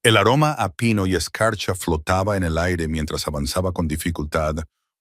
El aroma a pino y escarcha flotaba en el aire mientras avanzaba con dificultad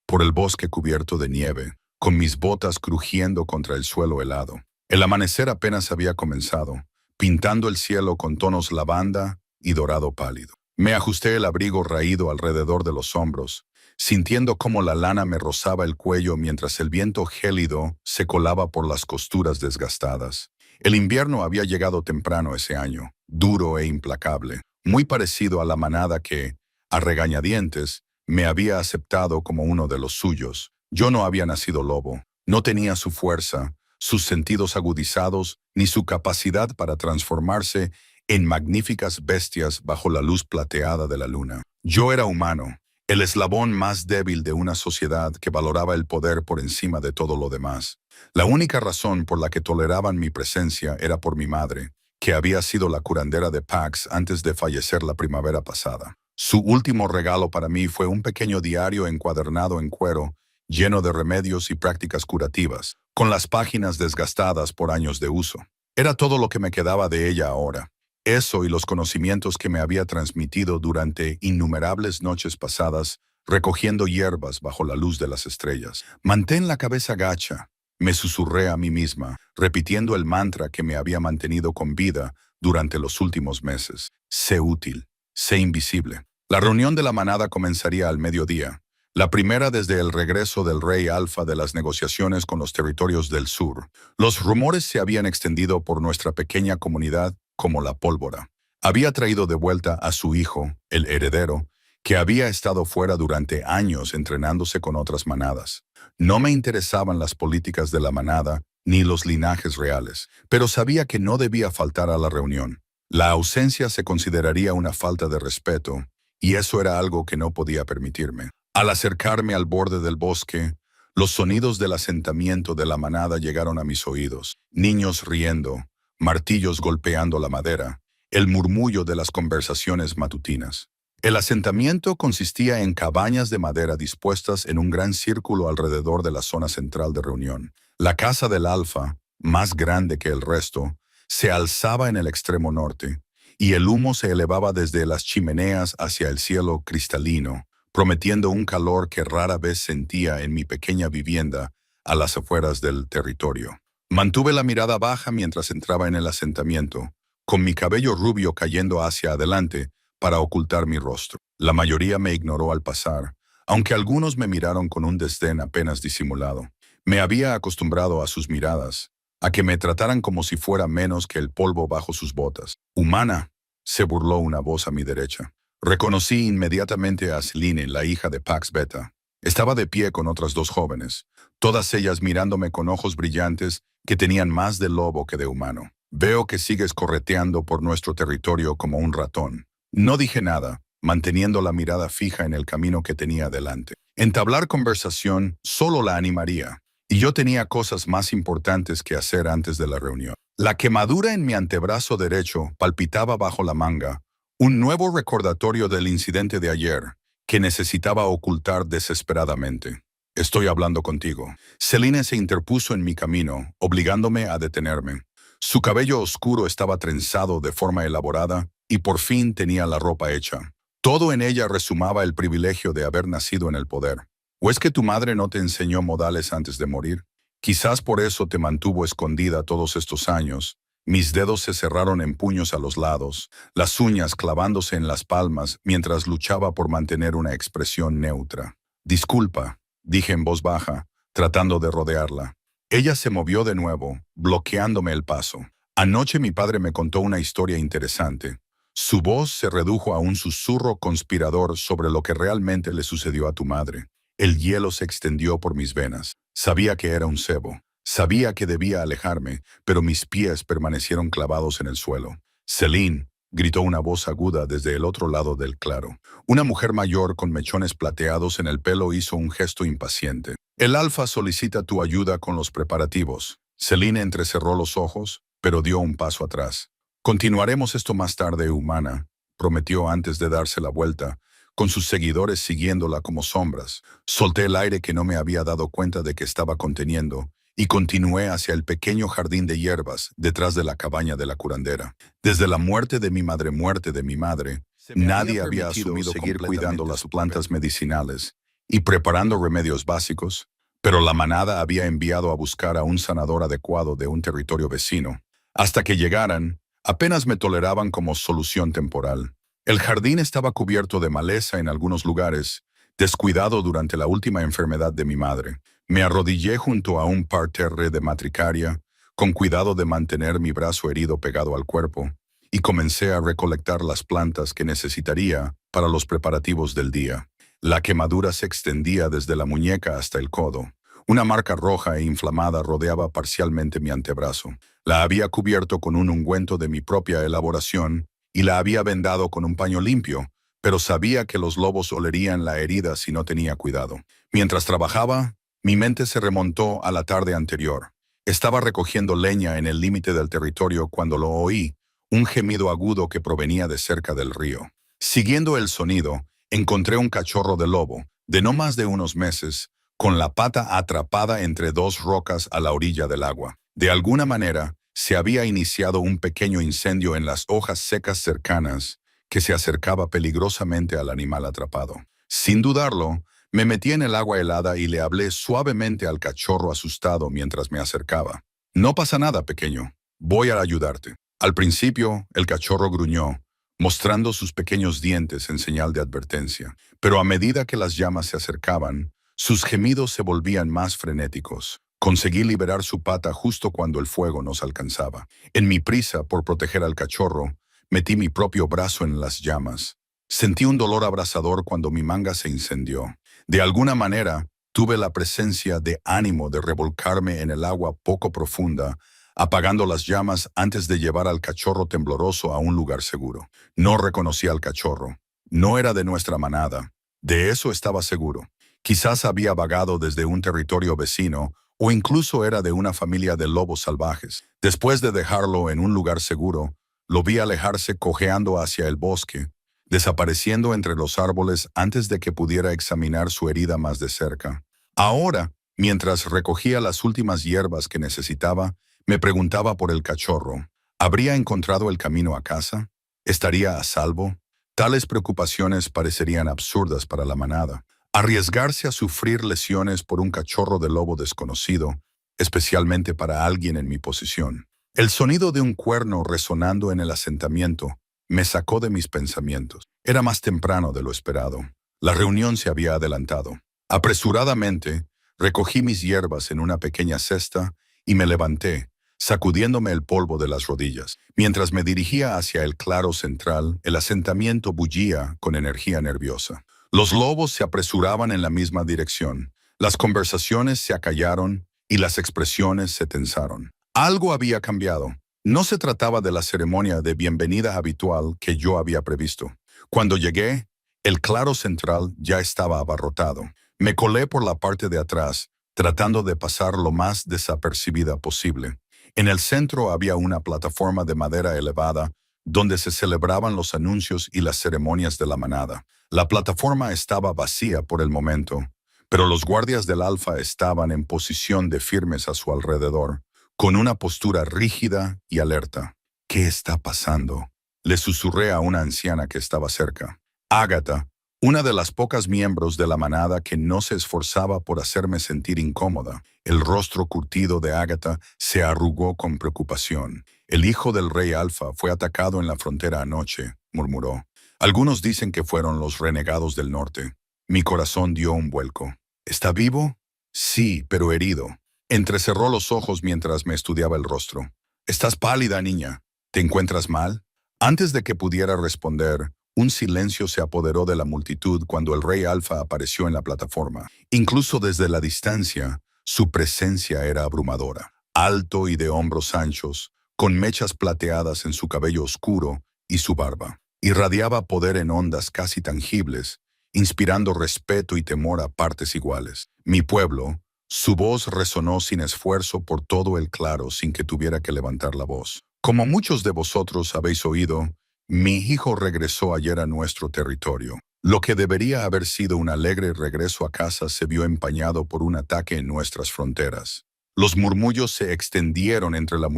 por el bosque cubierto de nieve, con mis botas crujiendo contra el suelo helado. El amanecer apenas había comenzado, pintando el cielo con tonos lavanda y dorado pálido. Me ajusté el abrigo raído alrededor de los hombros, sintiendo cómo la lana me rozaba el cuello mientras el viento gélido se colaba por las costuras desgastadas. El invierno había llegado temprano ese año, duro e implacable, muy parecido a la manada que, a regañadientes, me había aceptado como uno de los suyos. Yo no había nacido lobo, no tenía su fuerza, sus sentidos agudizados, ni su capacidad para transformarse en magníficas bestias bajo la luz plateada de la luna. Yo era humano, el eslabón más débil de una sociedad que valoraba el poder por encima de todo lo demás. La única razón por la que toleraban mi presencia era por mi madre, que había sido la curandera de Pax antes de fallecer la primavera pasada. Su último regalo para mí fue un pequeño diario encuadernado en cuero, lleno de remedios y prácticas curativas, con las páginas desgastadas por años de uso. Era todo lo que me quedaba de ella ahora. Eso y los conocimientos que me había transmitido durante innumerables noches pasadas, recogiendo hierbas bajo la luz de las estrellas. Mantén la cabeza gacha, me susurré a mí misma, repitiendo el mantra que me había mantenido con vida durante los últimos meses. Sé útil, sé invisible. La reunión de la manada comenzaría al mediodía, la primera desde el regreso del rey Alfa de las negociaciones con los territorios del sur. Los rumores se habían extendido por nuestra pequeña comunidad como la pólvora. Había traído de vuelta a su hijo, el heredero, que había estado fuera durante años entrenándose con otras manadas. No me interesaban las políticas de la manada ni los linajes reales, pero sabía que no debía faltar a la reunión. La ausencia se consideraría una falta de respeto, y eso era algo que no podía permitirme. Al acercarme al borde del bosque, los sonidos del asentamiento de la manada llegaron a mis oídos. Niños riendo, martillos golpeando la madera, el murmullo de las conversaciones matutinas. El asentamiento consistía en cabañas de madera dispuestas en un gran círculo alrededor de la zona central de reunión. La casa del Alfa, más grande que el resto, se alzaba en el extremo norte, y el humo se elevaba desde las chimeneas hacia el cielo cristalino, prometiendo un calor que rara vez sentía en mi pequeña vivienda a las afueras del territorio. Mantuve la mirada baja mientras entraba en el asentamiento, con mi cabello rubio cayendo hacia adelante para ocultar mi rostro. La mayoría me ignoró al pasar, aunque algunos me miraron con un desdén apenas disimulado. Me había acostumbrado a sus miradas, a que me trataran como si fuera menos que el polvo bajo sus botas. «Humana», se burló una voz a mi derecha. Reconocí inmediatamente a Celine, la hija de Pax Beta. Estaba de pie con otras dos jóvenes, todas ellas mirándome con ojos brillantes que tenían más de lobo que de humano. «Veo que sigues correteando por nuestro territorio como un ratón». No dije nada, manteniendo la mirada fija en el camino que tenía delante. Entablar conversación solo la animaría, y yo tenía cosas más importantes que hacer antes de la reunión. La quemadura en mi antebrazo derecho palpitaba bajo la manga, un nuevo recordatorio del incidente de ayer, que necesitaba ocultar desesperadamente. «Estoy hablando contigo». Celine se interpuso en mi camino, obligándome a detenerme. Su cabello oscuro estaba trenzado de forma elaborada y por fin tenía la ropa hecha. Todo en ella resumaba el privilegio de haber nacido en el poder. ¿O es que tu madre no te enseñó modales antes de morir? Quizás por eso te mantuvo escondida todos estos años. Mis dedos se cerraron en puños a los lados, las uñas clavándose en las palmas mientras luchaba por mantener una expresión neutra. «Disculpa», dije en voz baja, tratando de rodearla. Ella se movió de nuevo, bloqueándome el paso. «Anoche mi padre me contó una historia interesante». Su voz se redujo a un susurro conspirador sobre lo que realmente le sucedió a tu madre. El hielo se extendió por mis venas. Sabía que era un cebo. Sabía que debía alejarme, pero mis pies permanecieron clavados en el suelo. «Celine», gritó una voz aguda desde el otro lado del claro. Una mujer mayor con mechones plateados en el pelo hizo un gesto impaciente. «El Alfa solicita tu ayuda con los preparativos». Celine entrecerró los ojos, pero dio un paso atrás. «Continuaremos esto más tarde, humana», prometió antes de darse la vuelta, con sus seguidores siguiéndola como sombras. Solté el aire que no me había dado cuenta de que estaba conteniendo y continué hacia el pequeño jardín de hierbas detrás de la cabaña de la curandera. Desde la muerte de mi madre, nadie había asumido seguir cuidando las plantas medicinales y preparando remedios básicos, pero la manada había enviado a buscar a un sanador adecuado de un territorio vecino. Hasta que llegaran, apenas me toleraban como solución temporal. El jardín estaba cubierto de maleza en algunos lugares, descuidado durante la última enfermedad de mi madre. Me arrodillé junto a un parterre de matricaria, con cuidado de mantener mi brazo herido pegado al cuerpo, y comencé a recolectar las plantas que necesitaría para los preparativos del día. La quemadura se extendía desde la muñeca hasta el codo. Una marca roja e inflamada rodeaba parcialmente mi antebrazo. La había cubierto con un ungüento de mi propia elaboración y la había vendado con un paño limpio, pero sabía que los lobos olerían la herida si no tenía cuidado. Mientras trabajaba, mi mente se remontó a la tarde anterior. Estaba recogiendo leña en el límite del territorio cuando lo oí, un gemido agudo que provenía de cerca del río. Siguiendo el sonido, encontré un cachorro de lobo, de no más de unos meses, con la pata atrapada entre dos rocas a la orilla del agua. De alguna manera, se había iniciado un pequeño incendio en las hojas secas cercanas que se acercaba peligrosamente al animal atrapado. Sin dudarlo, me metí en el agua helada y le hablé suavemente al cachorro asustado mientras me acercaba. «No pasa nada, pequeño. Voy a ayudarte». Al principio, el cachorro gruñó, mostrando sus pequeños dientes en señal de advertencia. Pero a medida que las llamas se acercaban, sus gemidos se volvían más frenéticos. Conseguí liberar su pata justo cuando el fuego nos alcanzaba. En mi prisa por proteger al cachorro, metí mi propio brazo en las llamas. Sentí un dolor abrasador cuando mi manga se incendió. De alguna manera, tuve la presencia de ánimo de revolcarme en el agua poco profunda, apagando las llamas antes de llevar al cachorro tembloroso a un lugar seguro. No reconocí al cachorro. No era de nuestra manada. De eso estaba seguro. Quizás había vagado desde un territorio vecino o incluso era de una familia de lobos salvajes. Después de dejarlo en un lugar seguro, lo vi alejarse cojeando hacia el bosque, desapareciendo entre los árboles antes de que pudiera examinar su herida más de cerca. Ahora, mientras recogía las últimas hierbas que necesitaba, me preguntaba por el cachorro. ¿Habría encontrado el camino a casa? ¿Estaría a salvo? Tales preocupaciones parecerían absurdas para la manada. Arriesgarse a sufrir lesiones por un cachorro de lobo desconocido, especialmente para alguien en mi posición. El sonido de un cuerno resonando en el asentamiento me sacó de mis pensamientos. Era más temprano de lo esperado. La reunión se había adelantado. Apresuradamente, recogí mis hierbas en una pequeña cesta y me levanté, sacudiéndome el polvo de las rodillas. Mientras me dirigía hacia el claro central, el asentamiento bullía con energía nerviosa. Los lobos se apresuraban en la misma dirección. Las conversaciones se acallaron y las expresiones se tensaron. Algo había cambiado. No se trataba de la ceremonia de bienvenida habitual que yo había previsto. Cuando llegué, el claro central ya estaba abarrotado. Me colé por la parte de atrás, tratando de pasar lo más desapercibida posible. En el centro había una plataforma de madera elevada donde se celebraban los anuncios y las ceremonias de la manada. La plataforma estaba vacía por el momento, pero los guardias del Alfa estaban en posición de firmes a su alrededor, con una postura rígida y alerta. «¿Qué está pasando?», le susurré a una anciana que estaba cerca. Ágata, una de las pocas miembros de la manada que no se esforzaba por hacerme sentir incómoda. El rostro curtido de Ágata se arrugó con preocupación. «El hijo del rey Alfa fue atacado en la frontera anoche», murmuró. «Algunos dicen que fueron los renegados del norte». Mi corazón dio un vuelco. «¿Está vivo?». «Sí, pero herido». Entrecerró los ojos mientras me estudiaba el rostro. «Estás pálida, niña. ¿Te encuentras mal?». Antes de que pudiera responder, un silencio se apoderó de la multitud cuando el rey Alfa apareció en la plataforma. Incluso desde la distancia, su presencia era abrumadora. Alto y de hombros anchos, con mechas plateadas en su cabello oscuro y su barba. Irradiaba poder en ondas casi tangibles, inspirando respeto y temor a partes iguales. «Mi pueblo», su voz resonó sin esfuerzo por todo el claro sin que tuviera que levantar la voz. «Como muchos de vosotros habéis oído, mi hijo regresó ayer a nuestro territorio. Lo que debería haber sido un alegre regreso a casa se vio empañado por un ataque en nuestras fronteras. Los murmullos se extendieron entre la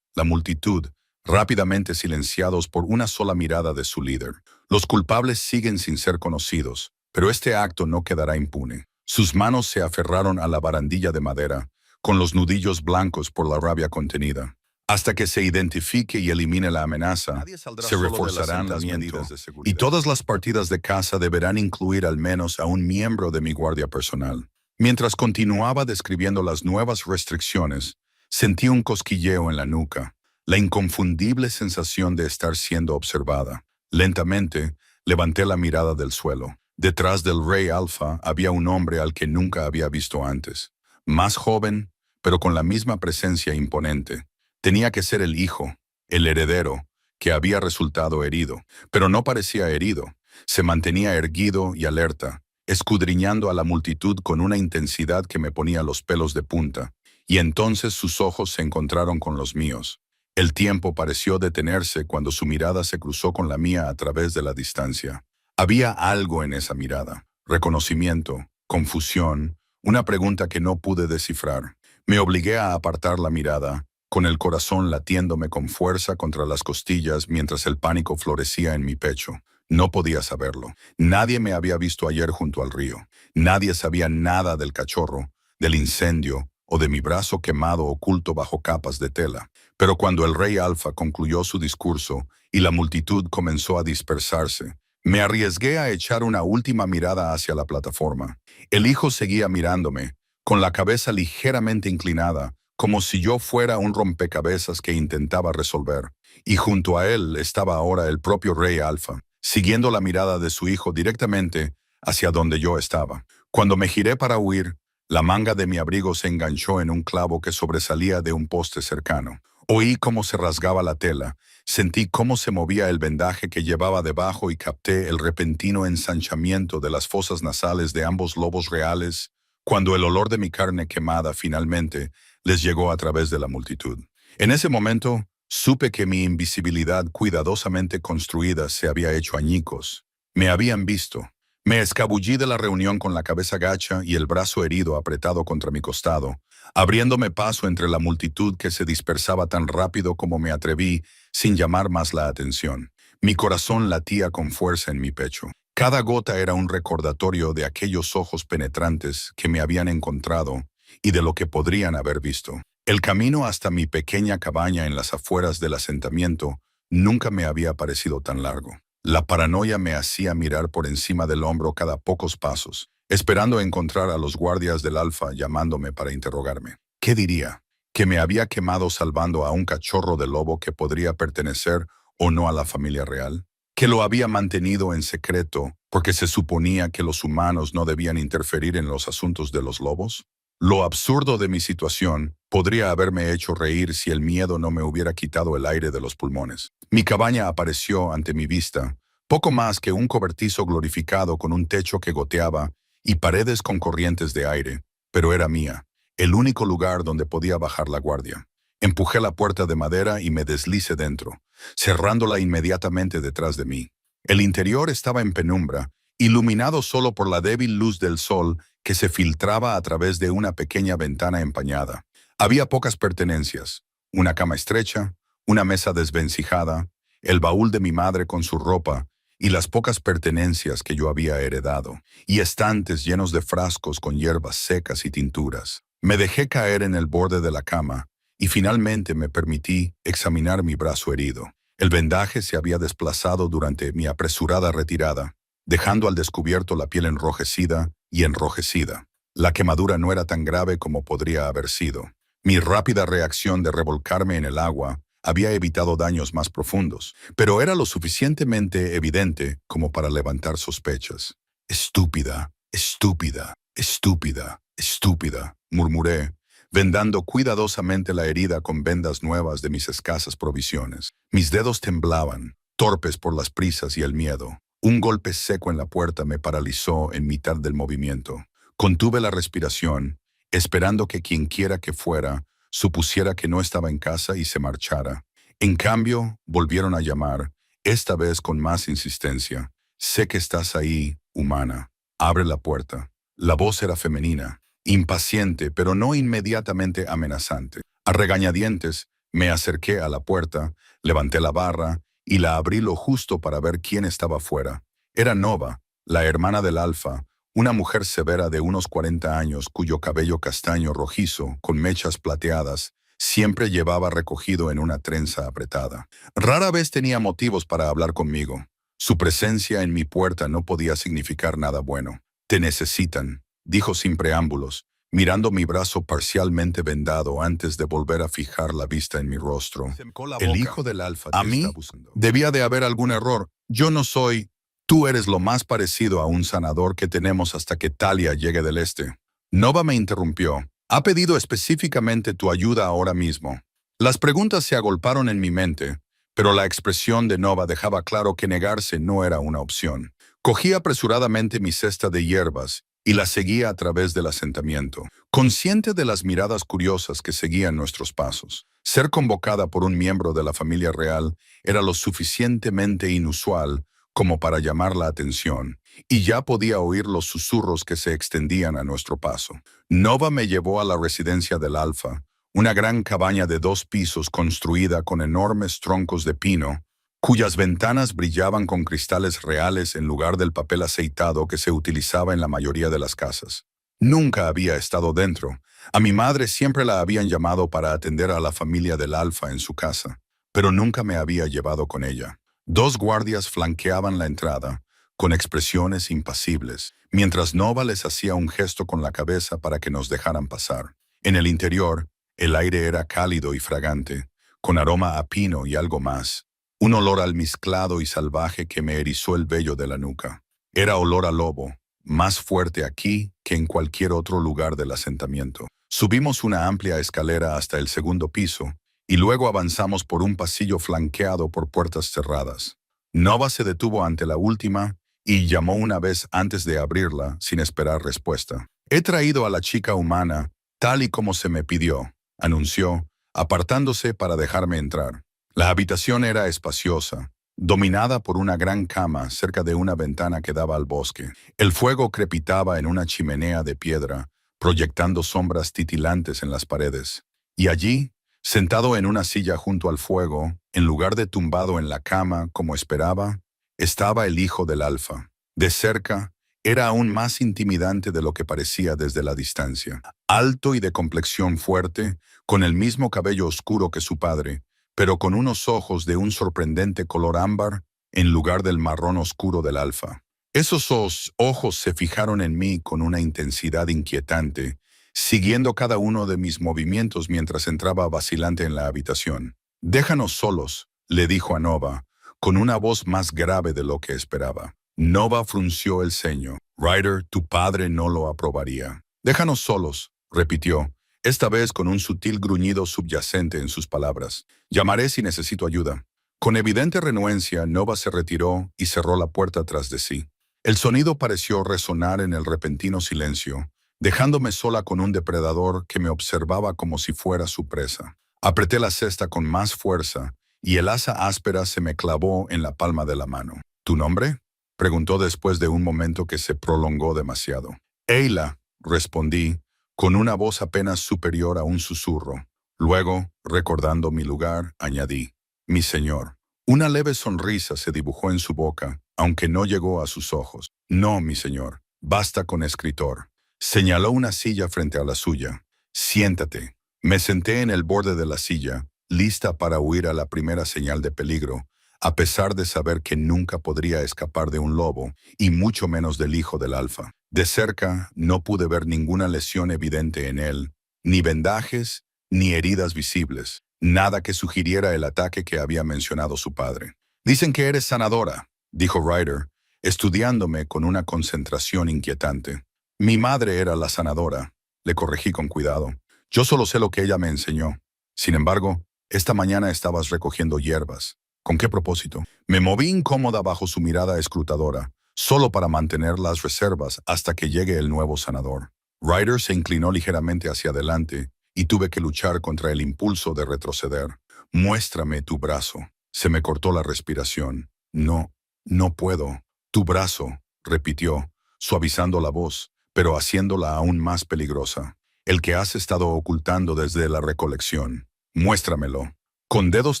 multitud, rápidamente silenciados por una sola mirada de su líder. Los culpables siguen sin ser conocidos, pero este acto no quedará impune. Sus manos se aferraron a la barandilla de madera, con los nudillos blancos por la rabia contenida. Hasta que se identifique y elimine la amenaza, se reforzarán las medidas de seguridad. Y todas las partidas de caza deberán incluir al menos a un miembro de mi guardia personal. Mientras continuaba describiendo las nuevas restricciones, sentí un cosquilleo en la nuca, la inconfundible sensación de estar siendo observada. Lentamente, levanté la mirada del suelo. Detrás del Rey Alfa había un hombre al que nunca había visto antes. Más joven, pero con la misma presencia imponente. Tenía que ser el hijo, el heredero, que había resultado herido. Pero no parecía herido. Se mantenía erguido y alerta, escudriñando a la multitud con una intensidad que me ponía los pelos de punta. Y entonces sus ojos se encontraron con los míos. El tiempo pareció detenerse cuando su mirada se cruzó con la mía a través de la distancia. Había algo en esa mirada. Reconocimiento, confusión, una pregunta que no pude descifrar. Me obligué a apartar la mirada, con el corazón latiéndome con fuerza contra las costillas mientras el pánico florecía en mi pecho. No podía saberlo. Nadie me había visto ayer junto al río. Nadie sabía nada del cachorro, del incendio o de mi brazo quemado oculto bajo capas de tela. Pero cuando el Rey Alfa concluyó su discurso y la multitud comenzó a dispersarse, me arriesgué a echar una última mirada hacia la plataforma. El hijo seguía mirándome, con la cabeza ligeramente inclinada, como si yo fuera un rompecabezas que intentaba resolver. Y junto a él estaba ahora el propio Rey Alfa, siguiendo la mirada de su hijo directamente hacia donde yo estaba. Cuando me giré para huir, la manga de mi abrigo se enganchó en un clavo que sobresalía de un poste cercano. Oí cómo se rasgaba la tela, sentí cómo se movía el vendaje que llevaba debajo y capté el repentino ensanchamiento de las fosas nasales de ambos lobos reales, cuando el olor de mi carne quemada finalmente les llegó a través de la multitud. En ese momento, supe que mi invisibilidad cuidadosamente construida se había hecho añicos. Me habían visto. Me escabullí de la reunión con la cabeza gacha y el brazo herido apretado contra mi costado, abriéndome paso entre la multitud que se dispersaba tan rápido como me atreví, sin llamar más la atención. Mi corazón latía con fuerza en mi pecho. Cada gota era un recordatorio de aquellos ojos penetrantes que me habían encontrado y de lo que podrían haber visto. El camino hasta mi pequeña cabaña en las afueras del asentamiento nunca me había parecido tan largo. La paranoia me hacía mirar por encima del hombro cada pocos pasos, esperando encontrar a los guardias del Alfa llamándome para interrogarme. ¿Qué diría? ¿Que me había quemado salvando a un cachorro de lobo que podría pertenecer o no a la familia real? ¿Que lo había mantenido en secreto porque se suponía que los humanos no debían interferir en los asuntos de los lobos? Lo absurdo de mi situación podría haberme hecho reír si el miedo no me hubiera quitado el aire de los pulmones. Mi cabaña apareció ante mi vista, poco más que un cobertizo glorificado con un techo que goteaba y paredes con corrientes de aire, pero era mía, el único lugar donde podía bajar la guardia. Empujé la puerta de madera y me deslicé dentro, cerrándola inmediatamente detrás de mí. El interior estaba en penumbra, iluminado solo por la débil luz del sol que se filtraba a través de una pequeña ventana empañada. Había pocas pertenencias: una cama estrecha, una mesa desvencijada, el baúl de mi madre con su ropa y las pocas pertenencias que yo había heredado, y estantes llenos de frascos con hierbas secas y tinturas. Me dejé caer en el borde de la cama y finalmente me permití examinar mi brazo herido. El vendaje se había desplazado durante mi apresurada retirada, dejando al descubierto la piel enrojecida y enrojecida. La quemadura no era tan grave como podría haber sido. Mi rápida reacción de revolcarme en el agua había evitado daños más profundos, pero era lo suficientemente evidente como para levantar sospechas. Estúpida, estúpida, estúpida, estúpida, murmuré, vendando cuidadosamente la herida con vendas nuevas de mis escasas provisiones. Mis dedos temblaban, torpes por las prisas y el miedo. Un golpe seco en la puerta me paralizó en mitad del movimiento. Contuve la respiración, esperando que quienquiera que fuera supusiera que no estaba en casa y se marchara. En cambio, volvieron a llamar, esta vez con más insistencia. Sé que estás ahí, humana. Abre la puerta. La voz era femenina, impaciente, pero no inmediatamente amenazante. A regañadientes, me acerqué a la puerta, levanté la barra y la abrí lo justo para ver quién estaba fuera. Era Nova, la hermana del Alfa, una mujer severa de unos 40 años cuyo cabello castaño rojizo, con mechas plateadas, siempre llevaba recogido en una trenza apretada. Rara vez tenía motivos para hablar conmigo. Su presencia en mi puerta no podía significar nada bueno. «Te necesitan», dijo sin preámbulos, mirando mi brazo parcialmente vendado antes de volver a fijar la vista en mi rostro. «El hijo del Alfa te está buscando». Debía de haber algún error. Yo no soy... Tú eres lo más parecido a un sanador que tenemos hasta que Talia llegue del este. Nova me interrumpió. Ha pedido específicamente tu ayuda ahora mismo. Las preguntas se agolparon en mi mente, pero la expresión de Nova dejaba claro que negarse no era una opción. Cogí apresuradamente mi cesta de hierbas y la seguía a través del asentamiento, consciente de las miradas curiosas que seguían nuestros pasos. Ser convocada por un miembro de la familia real era lo suficientemente inusual como para llamar la atención, y ya podía oír los susurros que se extendían a nuestro paso. Nova me llevó a la residencia del Alfa, una gran cabaña de 2 pisos construida con enormes troncos de pino, cuyas ventanas brillaban con cristales reales en lugar del papel aceitado que se utilizaba en la mayoría de las casas. Nunca había estado dentro. A mi madre siempre la habían llamado para atender a la familia del Alfa en su casa, pero nunca me había llevado con ella. 2 guardias flanqueaban la entrada, con expresiones impasibles, mientras Nova les hacía un gesto con la cabeza para que nos dejaran pasar. En el interior, el aire era cálido y fragante, con aroma a pino y algo más. Un olor almizclado y salvaje que me erizó el vello de la nuca. Era olor a lobo, más fuerte aquí que en cualquier otro lugar del asentamiento. Subimos una amplia escalera hasta el 2.º piso, y luego avanzamos por un pasillo flanqueado por puertas cerradas. Nova se detuvo ante la última y llamó una vez antes de abrirla, sin esperar respuesta. «He traído a la chica humana, tal y como se me pidió», anunció, apartándose para dejarme entrar. La habitación era espaciosa, dominada por una gran cama cerca de una ventana que daba al bosque. El fuego crepitaba en una chimenea de piedra, proyectando sombras titilantes en las paredes. Y allí, sentado en una silla junto al fuego, en lugar de tumbado en la cama como esperaba, estaba el hijo del Alfa. De cerca, era aún más intimidante de lo que parecía desde la distancia. Alto y de complexión fuerte, con el mismo cabello oscuro que su padre, pero con unos ojos de un sorprendente color ámbar en lugar del marrón oscuro del Alfa. Esos ojos se fijaron en mí con una intensidad inquietante, siguiendo cada uno de mis movimientos mientras entraba vacilante en la habitación. «Déjanos solos», le dijo a Nova, con una voz más grave de lo que esperaba. Nova frunció el ceño. «Ryder, tu padre no lo aprobaría». «Déjanos solos», repitió, esta vez con un sutil gruñido subyacente en sus palabras. «Llamaré si necesito ayuda». Con evidente renuencia, Nova se retiró y cerró la puerta tras de sí. El sonido pareció resonar en el repentino silencio, dejándome sola con un depredador que me observaba como si fuera su presa. Apreté la cesta con más fuerza y el asa áspera se me clavó en la palma de la mano. «¿Tu nombre?», preguntó después de un momento que se prolongó demasiado. «Ayla», respondí, con una voz apenas superior a un susurro. Luego, recordando mi lugar, añadí, «Mi señor». Una leve sonrisa se dibujó en su boca, aunque no llegó a sus ojos. «No, mi señor, basta con escritor». Señaló una silla frente a la suya. «Siéntate». Me senté en el borde de la silla, lista para huir a la primera señal de peligro, a pesar de saber que nunca podría escapar de un lobo, y mucho menos del hijo del Alfa. De cerca no pude ver ninguna lesión evidente en él, ni vendajes, ni heridas visibles, nada que sugiriera el ataque que había mencionado su padre. «Dicen que eres sanadora», dijo Ryder, estudiándome con una concentración inquietante. «Mi madre era la sanadora», le corregí con cuidado. «Yo solo sé lo que ella me enseñó. Sin embargo, esta mañana estabas recogiendo hierbas. ¿Con qué propósito?» Me moví incómoda bajo su mirada escrutadora, solo para mantener las reservas hasta que llegue el nuevo sanador. Ryder se inclinó ligeramente hacia adelante y tuve que luchar contra el impulso de retroceder. «Muéstrame tu brazo». Se me cortó la respiración. «No, no puedo». «Tu brazo», repitió, suavizando la voz, pero haciéndola aún más peligrosa. El que has estado ocultando desde la recolección. Muéstramelo. Con dedos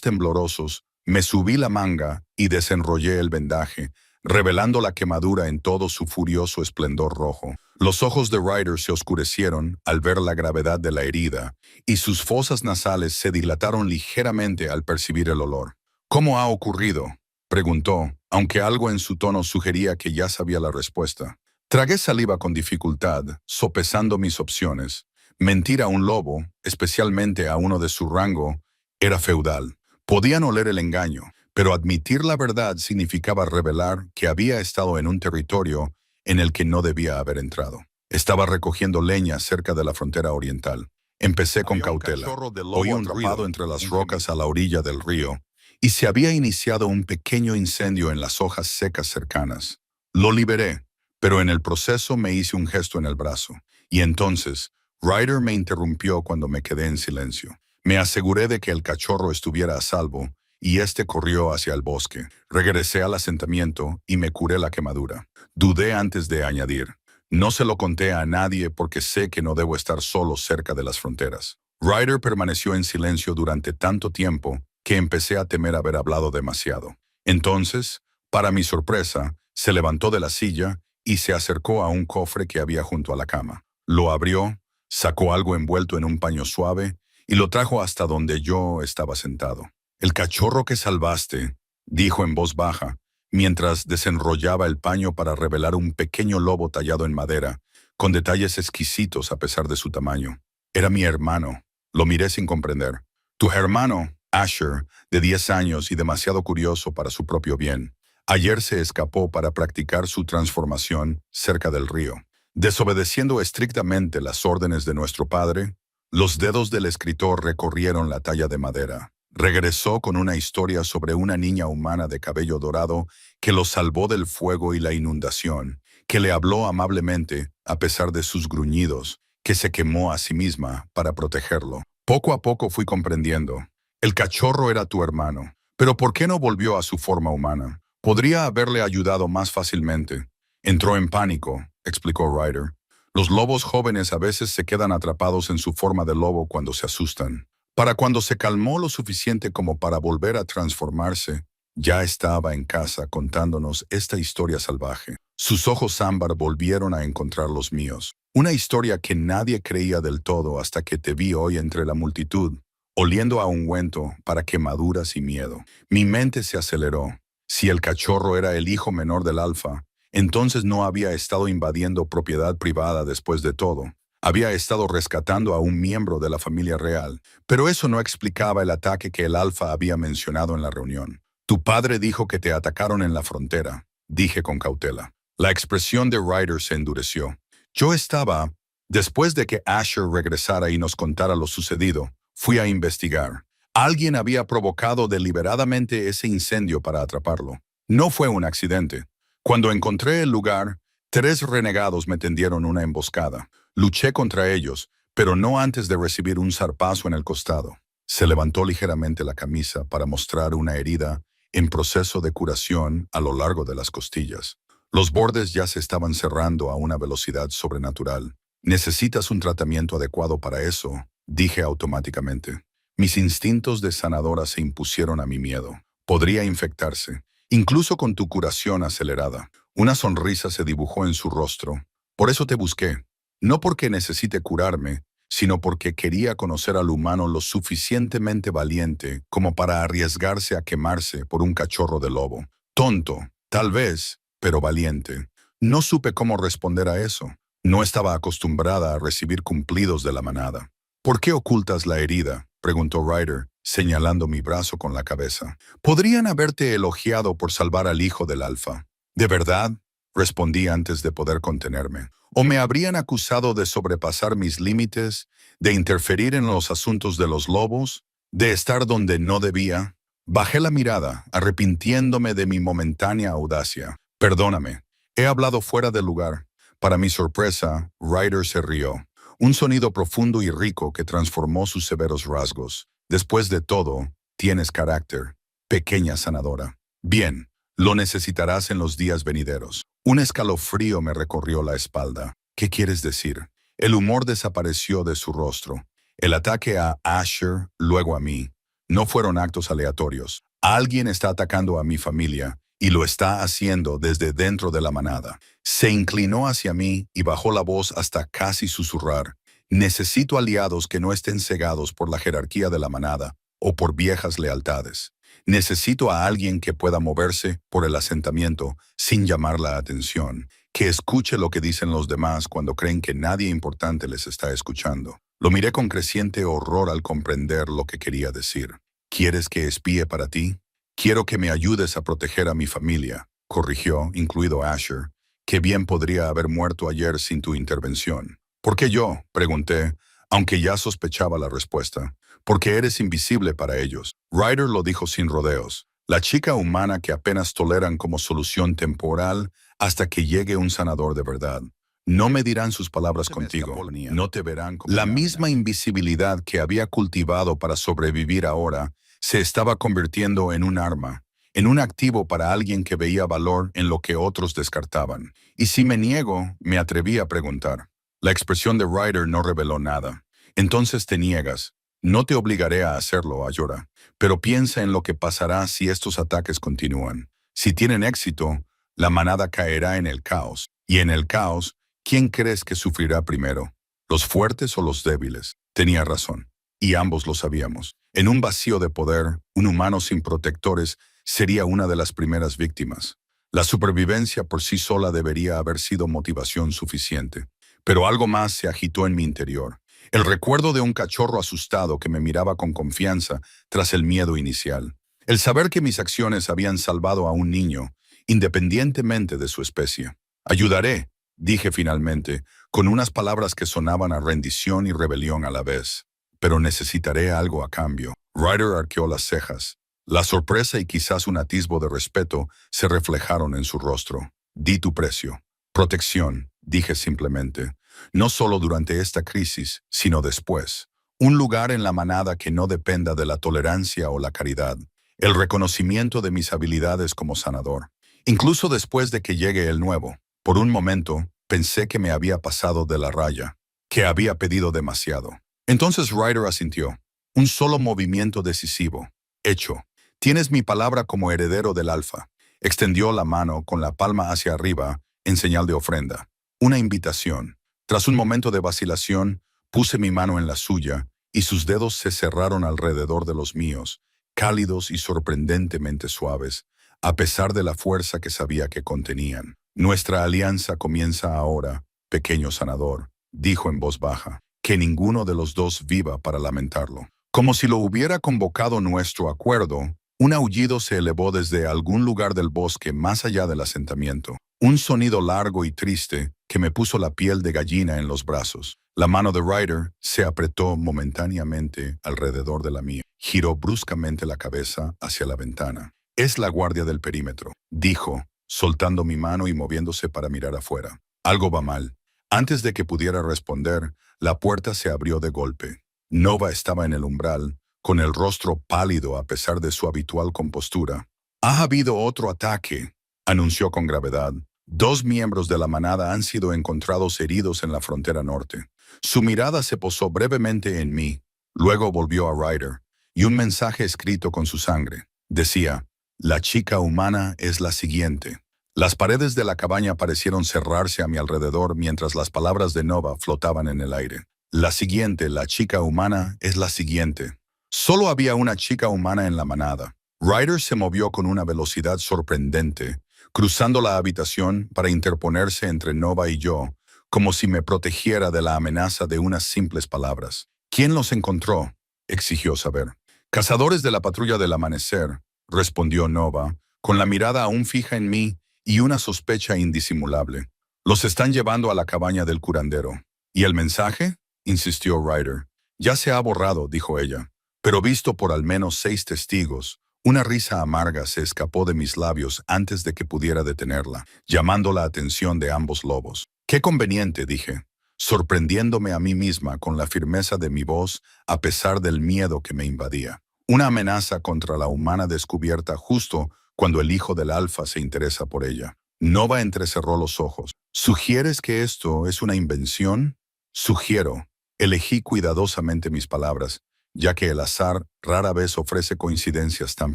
temblorosos, me subí la manga y desenrollé el vendaje, revelando la quemadura en todo su furioso esplendor rojo. Los ojos de Ryder se oscurecieron al ver la gravedad de la herida, y sus fosas nasales se dilataron ligeramente al percibir el olor. ¿Cómo ha ocurrido?, preguntó, aunque algo en su tono sugería que ya sabía la respuesta. Tragué saliva con dificultad, sopesando mis opciones. Mentir a un lobo, especialmente a uno de su rango, era feudal. Podían oler el engaño, pero admitir la verdad significaba revelar que había estado en un territorio en el que no debía haber entrado. Estaba recogiendo leña cerca de la frontera oriental. Empecé con cautela. Oí un ruido entre las rocas a la orilla del río, y se había iniciado un pequeño incendio en las hojas secas cercanas. Lo liberé, pero en el proceso me hice un gesto en el brazo, y entonces Ryder me interrumpió cuando me quedé en silencio. Me aseguré de que el cachorro estuviera a salvo, y éste corrió hacia el bosque. Regresé al asentamiento y me curé la quemadura. Dudé antes de añadir. No se lo conté a nadie porque sé que no debo estar solo cerca de las fronteras. Ryder permaneció en silencio durante tanto tiempo que empecé a temer haber hablado demasiado. Entonces, para mi sorpresa, se levantó de la silla y se acercó a un cofre que había junto a la cama. Lo abrió, sacó algo envuelto en un paño suave y lo trajo hasta donde yo estaba sentado. «El cachorro que salvaste», dijo en voz baja, mientras desenrollaba el paño para revelar un pequeño lobo tallado en madera, con detalles exquisitos a pesar de su tamaño. «Era mi hermano». Lo miré sin comprender. «Tu hermano, Asher, de 10 años y demasiado curioso para su propio bien. Ayer se escapó para practicar su transformación cerca del río. Desobedeciendo estrictamente las órdenes de nuestro padre, los dedos del escritor recorrieron la talla de madera. Regresó con una historia sobre una niña humana de cabello dorado que lo salvó del fuego y la inundación, que le habló amablemente a pesar de sus gruñidos, que se quemó a sí misma para protegerlo. Poco a poco fui comprendiendo. El cachorro era tu hermano, pero ¿por qué no volvió a su forma humana? Podría haberle ayudado más fácilmente. Entró en pánico, explicó Ryder. Los lobos jóvenes a veces se quedan atrapados en su forma de lobo cuando se asustan. Para cuando se calmó lo suficiente como para volver a transformarse, ya estaba en casa contándonos esta historia salvaje. Sus ojos ámbar volvieron a encontrar los míos. Una historia que nadie creía del todo hasta que te vi hoy entre la multitud, oliendo a ungüento para quemaduras y miedo. Mi mente se aceleró. Si el cachorro era el hijo menor del alfa, entonces no había estado invadiendo propiedad privada después de todo. Había estado rescatando a un miembro de la familia real, pero eso no explicaba el ataque que el alfa había mencionado en la reunión. Tu padre dijo que te atacaron en la frontera, dije con cautela. La expresión de Ryder se endureció. Yo estaba, después de que Asher regresara y nos contara lo sucedido, fui a investigar. Alguien había provocado deliberadamente ese incendio para atraparlo. No fue un accidente. Cuando encontré el lugar, 3 renegados me tendieron una emboscada. Luché contra ellos, pero no antes de recibir un zarpazo en el costado. Se levantó ligeramente la camisa para mostrar una herida en proceso de curación a lo largo de las costillas. Los bordes ya se estaban cerrando a una velocidad sobrenatural. Necesitas un tratamiento adecuado para eso, dije automáticamente. Mis instintos de sanadora se impusieron a mi miedo. Podría infectarse, incluso con tu curación acelerada. Una sonrisa se dibujó en su rostro. Por eso te busqué. No porque necesite curarme, sino porque quería conocer al humano lo suficientemente valiente como para arriesgarse a quemarse por un cachorro de lobo. Tonto, tal vez, pero valiente. No supe cómo responder a eso. No estaba acostumbrada a recibir cumplidos de la manada. ¿Por qué ocultas la herida?, preguntó Ryder, señalando mi brazo con la cabeza. Podrían haberte elogiado por salvar al hijo del alfa. ¿De verdad?, respondí antes de poder contenerme. ¿O me habrían acusado de sobrepasar mis límites, de interferir en los asuntos de los lobos, de estar donde no debía? Bajé la mirada, arrepintiéndome de mi momentánea audacia. Perdóname, he hablado fuera de lugar. Para mi sorpresa, Ryder se rió. Un sonido profundo y rico que transformó sus severos rasgos. Después de todo, tienes carácter, pequeña sanadora. Bien, lo necesitarás en los días venideros. Un escalofrío me recorrió la espalda. ¿Qué quieres decir? El humor desapareció de su rostro. El ataque a Asher, luego a mí, no fueron actos aleatorios. Alguien está atacando a mi familia y lo está haciendo desde dentro de la manada. Se inclinó hacia mí y bajó la voz hasta casi susurrar. Necesito aliados que no estén cegados por la jerarquía de la manada o por viejas lealtades. Necesito a alguien que pueda moverse por el asentamiento sin llamar la atención, que escuche lo que dicen los demás cuando creen que nadie importante les está escuchando. Lo miré con creciente horror al comprender lo que quería decir. ¿Quieres que espíe para ti? Quiero que me ayudes a proteger a mi familia, corrigió, incluido Asher, que bien podría haber muerto ayer sin tu intervención. ¿Por qué yo?, pregunté, aunque ya sospechaba la respuesta. Porque eres invisible para ellos. Ryder lo dijo sin rodeos. La chica humana que apenas toleran como solución temporal hasta que llegue un sanador de verdad. No medirán sus palabras contigo, no te verán como la misma invisibilidad que había cultivado para sobrevivir ahora se estaba convirtiendo en un arma, en un activo para alguien que veía valor en lo que otros descartaban. Y si me niego, me atreví a preguntar. La expresión de Ryder no reveló nada. Entonces te niegas. No te obligaré a hacerlo, Ayora, pero piensa en lo que pasará si estos ataques continúan. Si tienen éxito, la manada caerá en el caos. Y en el caos, ¿quién crees que sufrirá primero? ¿Los fuertes o los débiles? Tenía razón. Y ambos lo sabíamos. En un vacío de poder, un humano sin protectores sería una de las primeras víctimas. La supervivencia por sí sola debería haber sido motivación suficiente. Pero algo más se agitó en mi interior. El recuerdo de un cachorro asustado que me miraba con confianza tras el miedo inicial. El saber que mis acciones habían salvado a un niño, independientemente de su especie. Ayudaré, dije finalmente, con unas palabras que sonaban a rendición y rebelión a la vez. Pero necesitaré algo a cambio. Ryder arqueó las cejas. La sorpresa y quizás un atisbo de respeto se reflejaron en su rostro. Di tu precio. Protección, dije simplemente. No solo durante esta crisis, sino después. Un lugar en la manada que no dependa de la tolerancia o la caridad. El reconocimiento de mis habilidades como sanador. Incluso después de que llegue el nuevo. Por un momento, pensé que me había pasado de la raya, que había pedido demasiado. Entonces Ryder asintió. Un solo movimiento decisivo. Hecho. Tienes mi palabra como heredero del Alfa. Extendió la mano con la palma hacia arriba en señal de ofrenda. Una invitación. Tras un momento de vacilación, puse mi mano en la suya y sus dedos se cerraron alrededor de los míos, cálidos y sorprendentemente suaves, a pesar de la fuerza que sabía que contenían. Nuestra alianza comienza ahora, pequeño sanador, dijo en voz baja. Que ninguno de los dos viva para lamentarlo. Como si lo hubiera convocado nuestro acuerdo, un aullido se elevó desde algún lugar del bosque más allá del asentamiento. Un sonido largo y triste que me puso la piel de gallina en los brazos. La mano de Ryder se apretó momentáneamente alrededor de la mía. Giró bruscamente la cabeza hacia la ventana. Es la guardia del perímetro, dijo, soltando mi mano y moviéndose para mirar afuera. Algo va mal. Antes de que pudiera responder, la puerta se abrió de golpe. Nova estaba en el umbral, con el rostro pálido a pesar de su habitual compostura. «Ha habido otro ataque», anunció con gravedad. «2 miembros de la manada han sido encontrados heridos en la frontera norte». Su mirada se posó brevemente en mí, luego volvió a Ryder, y un mensaje escrito con su sangre. Decía, «La chica humana es la siguiente». Las paredes de la cabaña parecieron cerrarse a mi alrededor mientras las palabras de Nova flotaban en el aire. La siguiente, la chica humana, es la siguiente. Solo había una chica humana en la manada. Ryder se movió con una velocidad sorprendente, cruzando la habitación para interponerse entre Nova y yo, como si me protegiera de la amenaza de unas simples palabras. «¿Quién los encontró?», exigió saber. «Cazadores de la patrulla del amanecer», respondió Nova, con la mirada aún fija en mí y una sospecha indisimulable. «Los están llevando a la cabaña del curandero». «¿Y el mensaje?», insistió Ryder. «Ya se ha borrado», dijo ella. Pero visto por al menos 6 testigos, una risa amarga se escapó de mis labios antes de que pudiera detenerla, llamando la atención de ambos lobos. «Qué conveniente», dije, sorprendiéndome a mí misma con la firmeza de mi voz a pesar del miedo que me invadía. Una amenaza contra la humana descubierta justo cuando el hijo del Alfa se interesa por ella. Nova entrecerró los ojos. ¿Sugieres que esto es una invención? Sugiero. Elegí cuidadosamente mis palabras, ya que el azar rara vez ofrece coincidencias tan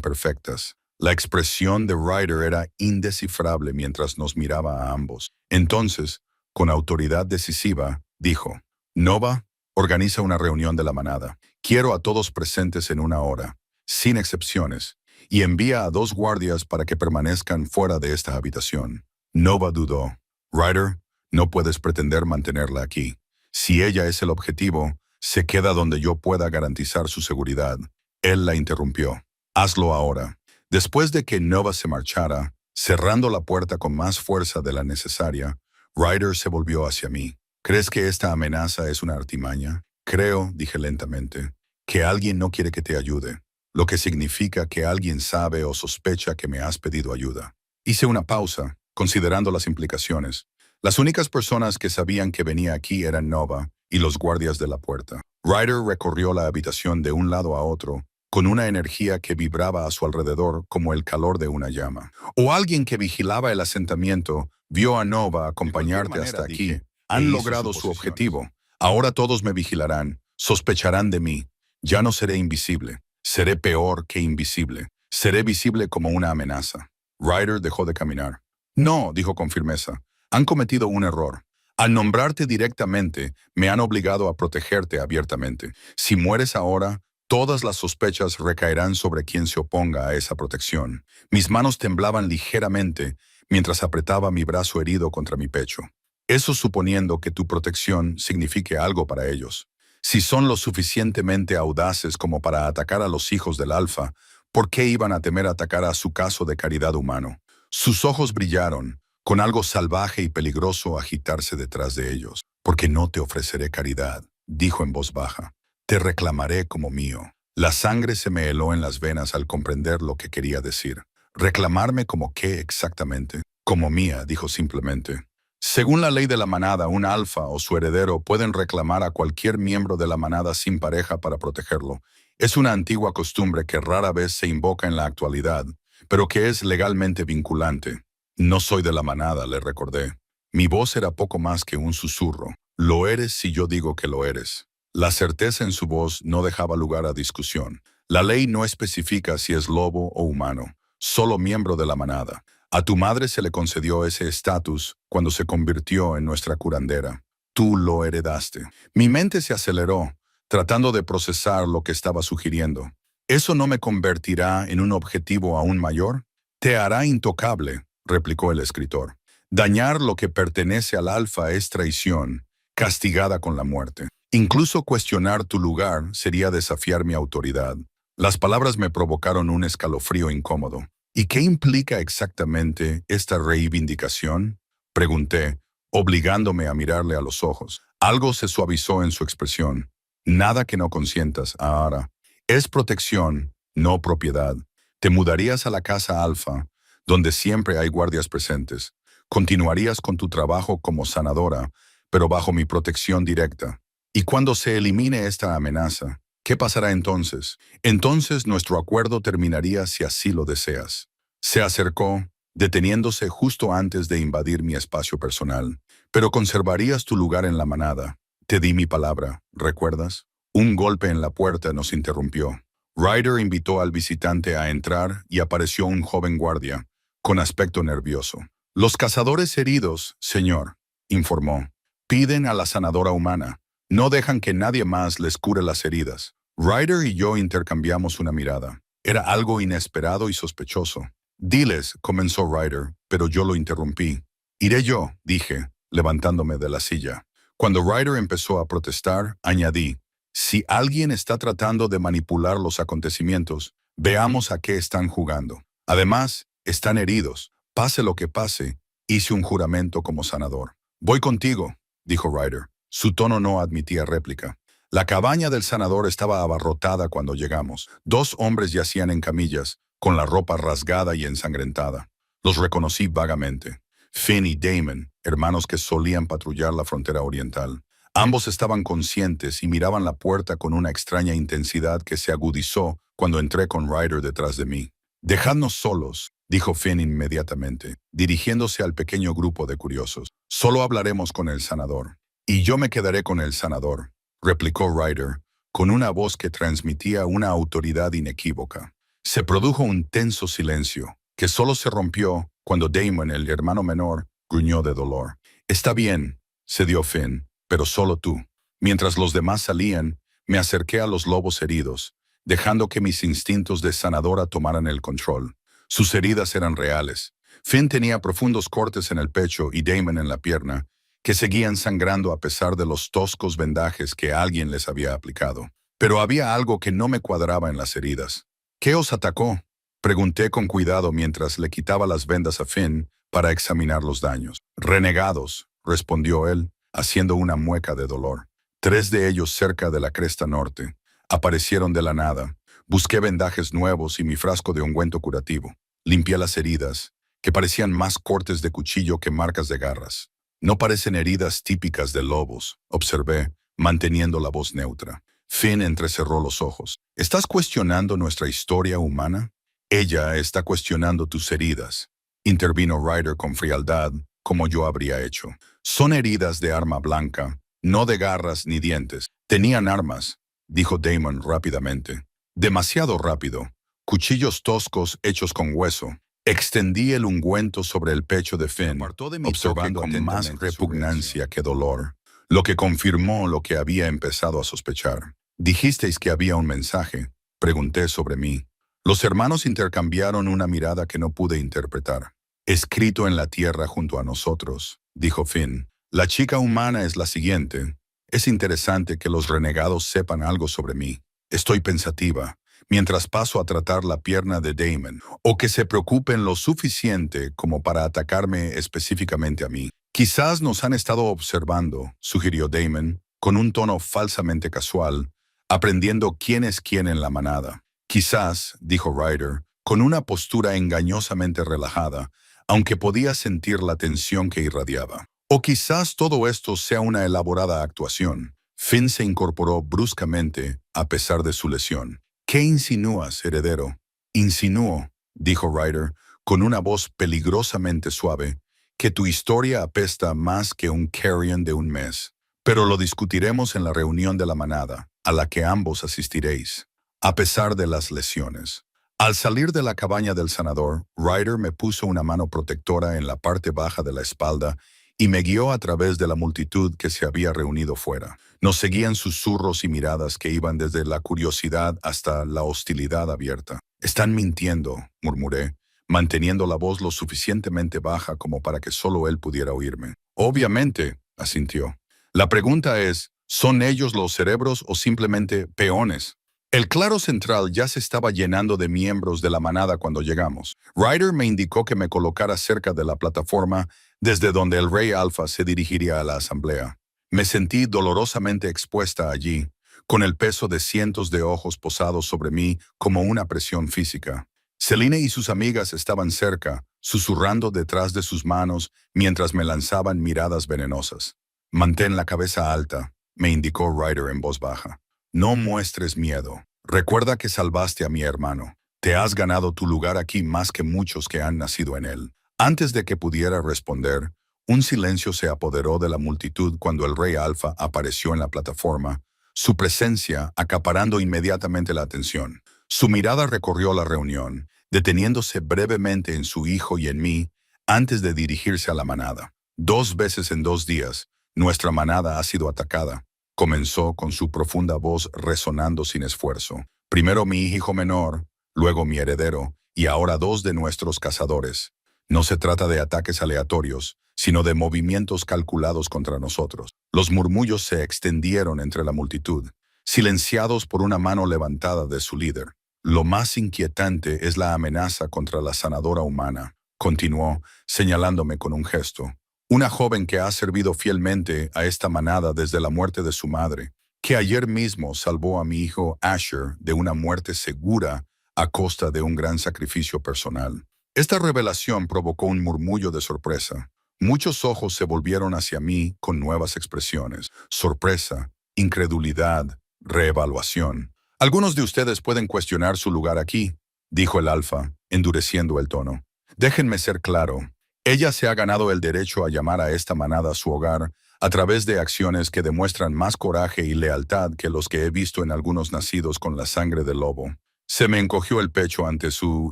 perfectas. La expresión de Ryder era indescifrable mientras nos miraba a ambos. Entonces, con autoridad decisiva, dijo, Nova, organiza una reunión de la manada. Quiero a todos presentes en una hora, sin excepciones, y envía a 2 guardias para que permanezcan fuera de esta habitación. Nova dudó. Ryder, no puedes pretender mantenerla aquí. Si ella es el objetivo, se queda donde yo pueda garantizar su seguridad. Él la interrumpió. Hazlo ahora. Después de que Nova se marchara, cerrando la puerta con más fuerza de la necesaria, Ryder se volvió hacia mí. ¿Crees que esta amenaza es una artimaña? Creo, dije lentamente, que alguien no quiere que te ayude, lo que significa que alguien sabe o sospecha que me has pedido ayuda. Hice una pausa, considerando las implicaciones. Las únicas personas que sabían que venía aquí eran Nova y los guardias de la puerta. Ryder recorrió la habitación de un lado a otro, con una energía que vibraba a su alrededor como el calor de una llama. O alguien que vigilaba el asentamiento vio a Nova acompañarte hasta aquí. Han logrado su objetivo. Ahora todos me vigilarán, sospecharán de mí. Ya no seré invisible. Seré peor que invisible. Seré visible como una amenaza. Ryder dejó de caminar. No, dijo con firmeza. Han cometido un error. Al nombrarte directamente, me han obligado a protegerte abiertamente. Si mueres ahora, todas las sospechas recaerán sobre quien se oponga a esa protección. Mis manos temblaban ligeramente mientras apretaba mi brazo herido contra mi pecho. Eso suponiendo que tu protección signifique algo para ellos. Si son lo suficientemente audaces como para atacar a los hijos del Alfa, ¿por qué iban a temer atacar a su caso de caridad humano? Sus ojos brillaron, con algo salvaje y peligroso agitarse detrás de ellos. Porque no te ofreceré caridad, dijo en voz baja. Te reclamaré como mío. La sangre se me heló en las venas al comprender lo que quería decir. ¿Reclamarme como qué exactamente? Como mía, dijo simplemente. Según la ley de la manada, un alfa o su heredero pueden reclamar a cualquier miembro de la manada sin pareja para protegerlo. Es una antigua costumbre que rara vez se invoca en la actualidad, pero que es legalmente vinculante. No soy de la manada, le recordé. Mi voz era poco más que un susurro. Lo eres si yo digo que lo eres. La certeza en su voz no dejaba lugar a discusión. La ley no especifica si es lobo o humano, solo miembro de la manada. A tu madre se le concedió ese estatus cuando se convirtió en nuestra curandera. Tú lo heredaste. Mi mente se aceleró, tratando de procesar lo que estaba sugiriendo. ¿Eso no me convertirá en un objetivo aún mayor? Te hará intocable, replicó el escritor. Dañar lo que pertenece al alfa es traición, castigada con la muerte. Incluso cuestionar tu lugar sería desafiar mi autoridad. Las palabras me provocaron un escalofrío incómodo. ¿Y qué implica exactamente esta reivindicación? Pregunté, obligándome a mirarle a los ojos. Algo se suavizó en su expresión. Nada que no consientas, Ahara. Es protección, no propiedad. Te mudarías a la casa Alfa, donde siempre hay guardias presentes. Continuarías con tu trabajo como sanadora, pero bajo mi protección directa. Y cuando se elimine esta amenaza, ¿qué pasará entonces? Entonces nuestro acuerdo terminaría si así lo deseas. Se acercó, deteniéndose justo antes de invadir mi espacio personal. Pero conservarías tu lugar en la manada. Te di mi palabra, ¿recuerdas? Un golpe en la puerta nos interrumpió. Ryder invitó al visitante a entrar y apareció un joven guardia, con aspecto nervioso. Los cazadores heridos, señor, informó, piden a la sanadora humana. No dejan que nadie más les cure las heridas. Ryder y yo intercambiamos una mirada. Era algo inesperado y sospechoso. Diles, comenzó Ryder, pero yo lo interrumpí. Iré yo, dije, levantándome de la silla. Cuando Ryder empezó a protestar, añadí, si alguien está tratando de manipular los acontecimientos, veamos a qué están jugando. Además, están heridos. Pase lo que pase, hice un juramento como sanador. Voy contigo, dijo Ryder. Su tono no admitía réplica. La cabaña del sanador estaba abarrotada cuando llegamos. 2 hombres yacían en camillas, con la ropa rasgada y ensangrentada. Los reconocí vagamente. Finn y Damon, hermanos que solían patrullar la frontera oriental. Ambos estaban conscientes y miraban la puerta con una extraña intensidad que se agudizó cuando entré con Ryder detrás de mí. Dejadnos solos, dijo Finn inmediatamente, dirigiéndose al pequeño grupo de curiosos. Solo hablaremos con el sanador. Y yo me quedaré con el sanador, replicó Ryder, con una voz que transmitía una autoridad inequívoca. Se produjo un tenso silencio, que solo se rompió cuando Damon, el hermano menor, gruñó de dolor. Está bien, cedió Finn, pero solo tú. Mientras los demás salían, me acerqué a los lobos heridos, dejando que mis instintos de sanadora tomaran el control. Sus heridas eran reales. Finn tenía profundos cortes en el pecho y Damon en la pierna, que seguían sangrando a pesar de los toscos vendajes que alguien les había aplicado. Pero había algo que no me cuadraba en las heridas. ¿Qué os atacó?, pregunté con cuidado mientras le quitaba las vendas a Finn para examinar los daños. Renegados, respondió él, haciendo una mueca de dolor. 3 de ellos cerca de la cresta norte. Aparecieron de la nada. Busqué vendajes nuevos y mi frasco de ungüento curativo. Limpié las heridas, que parecían más cortes de cuchillo que marcas de garras. No parecen heridas típicas de lobos, observé, manteniendo la voz neutra. Finn entrecerró los ojos. ¿Estás cuestionando nuestra historia humana? Ella está cuestionando tus heridas, intervino Ryder con frialdad, como yo habría hecho. Son heridas de arma blanca, no de garras ni dientes. Tenían armas, dijo Damon rápidamente. Demasiado rápido. Cuchillos toscos hechos con hueso. Extendí el ungüento sobre el pecho de Finn, observando con más repugnancia que dolor, lo que confirmó lo que había empezado a sospechar. Dijisteis que había un mensaje, pregunté sobre mí. Los hermanos intercambiaron una mirada que no pude interpretar. Escrito en la tierra junto a nosotros, dijo Finn. La chica humana es la siguiente. Es interesante que los renegados sepan algo sobre mí. Estoy pensativa, mientras paso a tratar la pierna de Damon, o que se preocupen lo suficiente como para atacarme específicamente a mí. Quizás nos han estado observando, sugirió Damon, con un tono falsamente casual, aprendiendo quién es quién en la manada. Quizás, dijo Ryder, con una postura engañosamente relajada, aunque podía sentir la tensión que irradiaba. O quizás todo esto sea una elaborada actuación. Finn se incorporó bruscamente, a pesar de su lesión. ¿Qué insinúas, heredero? Insinúo, dijo Ryder, con una voz peligrosamente suave, que tu historia apesta más que un carrion de un mes. Pero lo discutiremos en la reunión de la manada, a la que ambos asistiréis. A pesar de las lesiones. Al salir de la cabaña del sanador, Ryder me puso una mano protectora en la parte baja de la espalda y me guió a través de la multitud que se había reunido fuera. Nos seguían susurros y miradas que iban desde la curiosidad hasta la hostilidad abierta. «Están mintiendo», murmuré, manteniendo la voz lo suficientemente baja como para que solo él pudiera oírme. «Obviamente», asintió. «La pregunta es, ¿son ellos los cerebros o simplemente peones?» El claro central ya se estaba llenando de miembros de la manada cuando llegamos. Ryder me indicó que me colocara cerca de la plataforma desde donde el Rey Alfa se dirigiría a la asamblea. Me sentí dolorosamente expuesta allí, con el peso de cientos de ojos posados sobre mí como una presión física. Celine y sus amigas estaban cerca, susurrando detrás de sus manos mientras me lanzaban miradas venenosas. «Mantén la cabeza alta», me indicó Ryder en voz baja. «No muestres miedo. Recuerda que salvaste a mi hermano. Te has ganado tu lugar aquí más que muchos que han nacido en él». Antes de que pudiera responder, un silencio se apoderó de la multitud cuando el Rey Alfa apareció en la plataforma, su presencia acaparando inmediatamente la atención. Su mirada recorrió la reunión, deteniéndose brevemente en su hijo y en mí, antes de dirigirse a la manada. 2 veces en 2 días, nuestra manada ha sido atacada. Comenzó con su profunda voz resonando sin esfuerzo. Primero mi hijo menor, luego mi heredero, y ahora 2 de nuestros cazadores. No se trata de ataques aleatorios, sino de movimientos calculados contra nosotros. Los murmullos se extendieron entre la multitud, silenciados por una mano levantada de su líder. Lo más inquietante es la amenaza contra la sanadora humana, continuó, señalándome con un gesto. Una joven que ha servido fielmente a esta manada desde la muerte de su madre, que ayer mismo salvó a mi hijo Asher de una muerte segura a costa de un gran sacrificio personal. Esta revelación provocó un murmullo de sorpresa. Muchos ojos se volvieron hacia mí con nuevas expresiones. Sorpresa, incredulidad, reevaluación. Algunos de ustedes pueden cuestionar su lugar aquí, dijo el Alfa, endureciendo el tono. Déjenme ser claro. Ella se ha ganado el derecho a llamar a esta manada su hogar a través de acciones que demuestran más coraje y lealtad que los que he visto en algunos nacidos con la sangre del lobo. Se me encogió el pecho ante su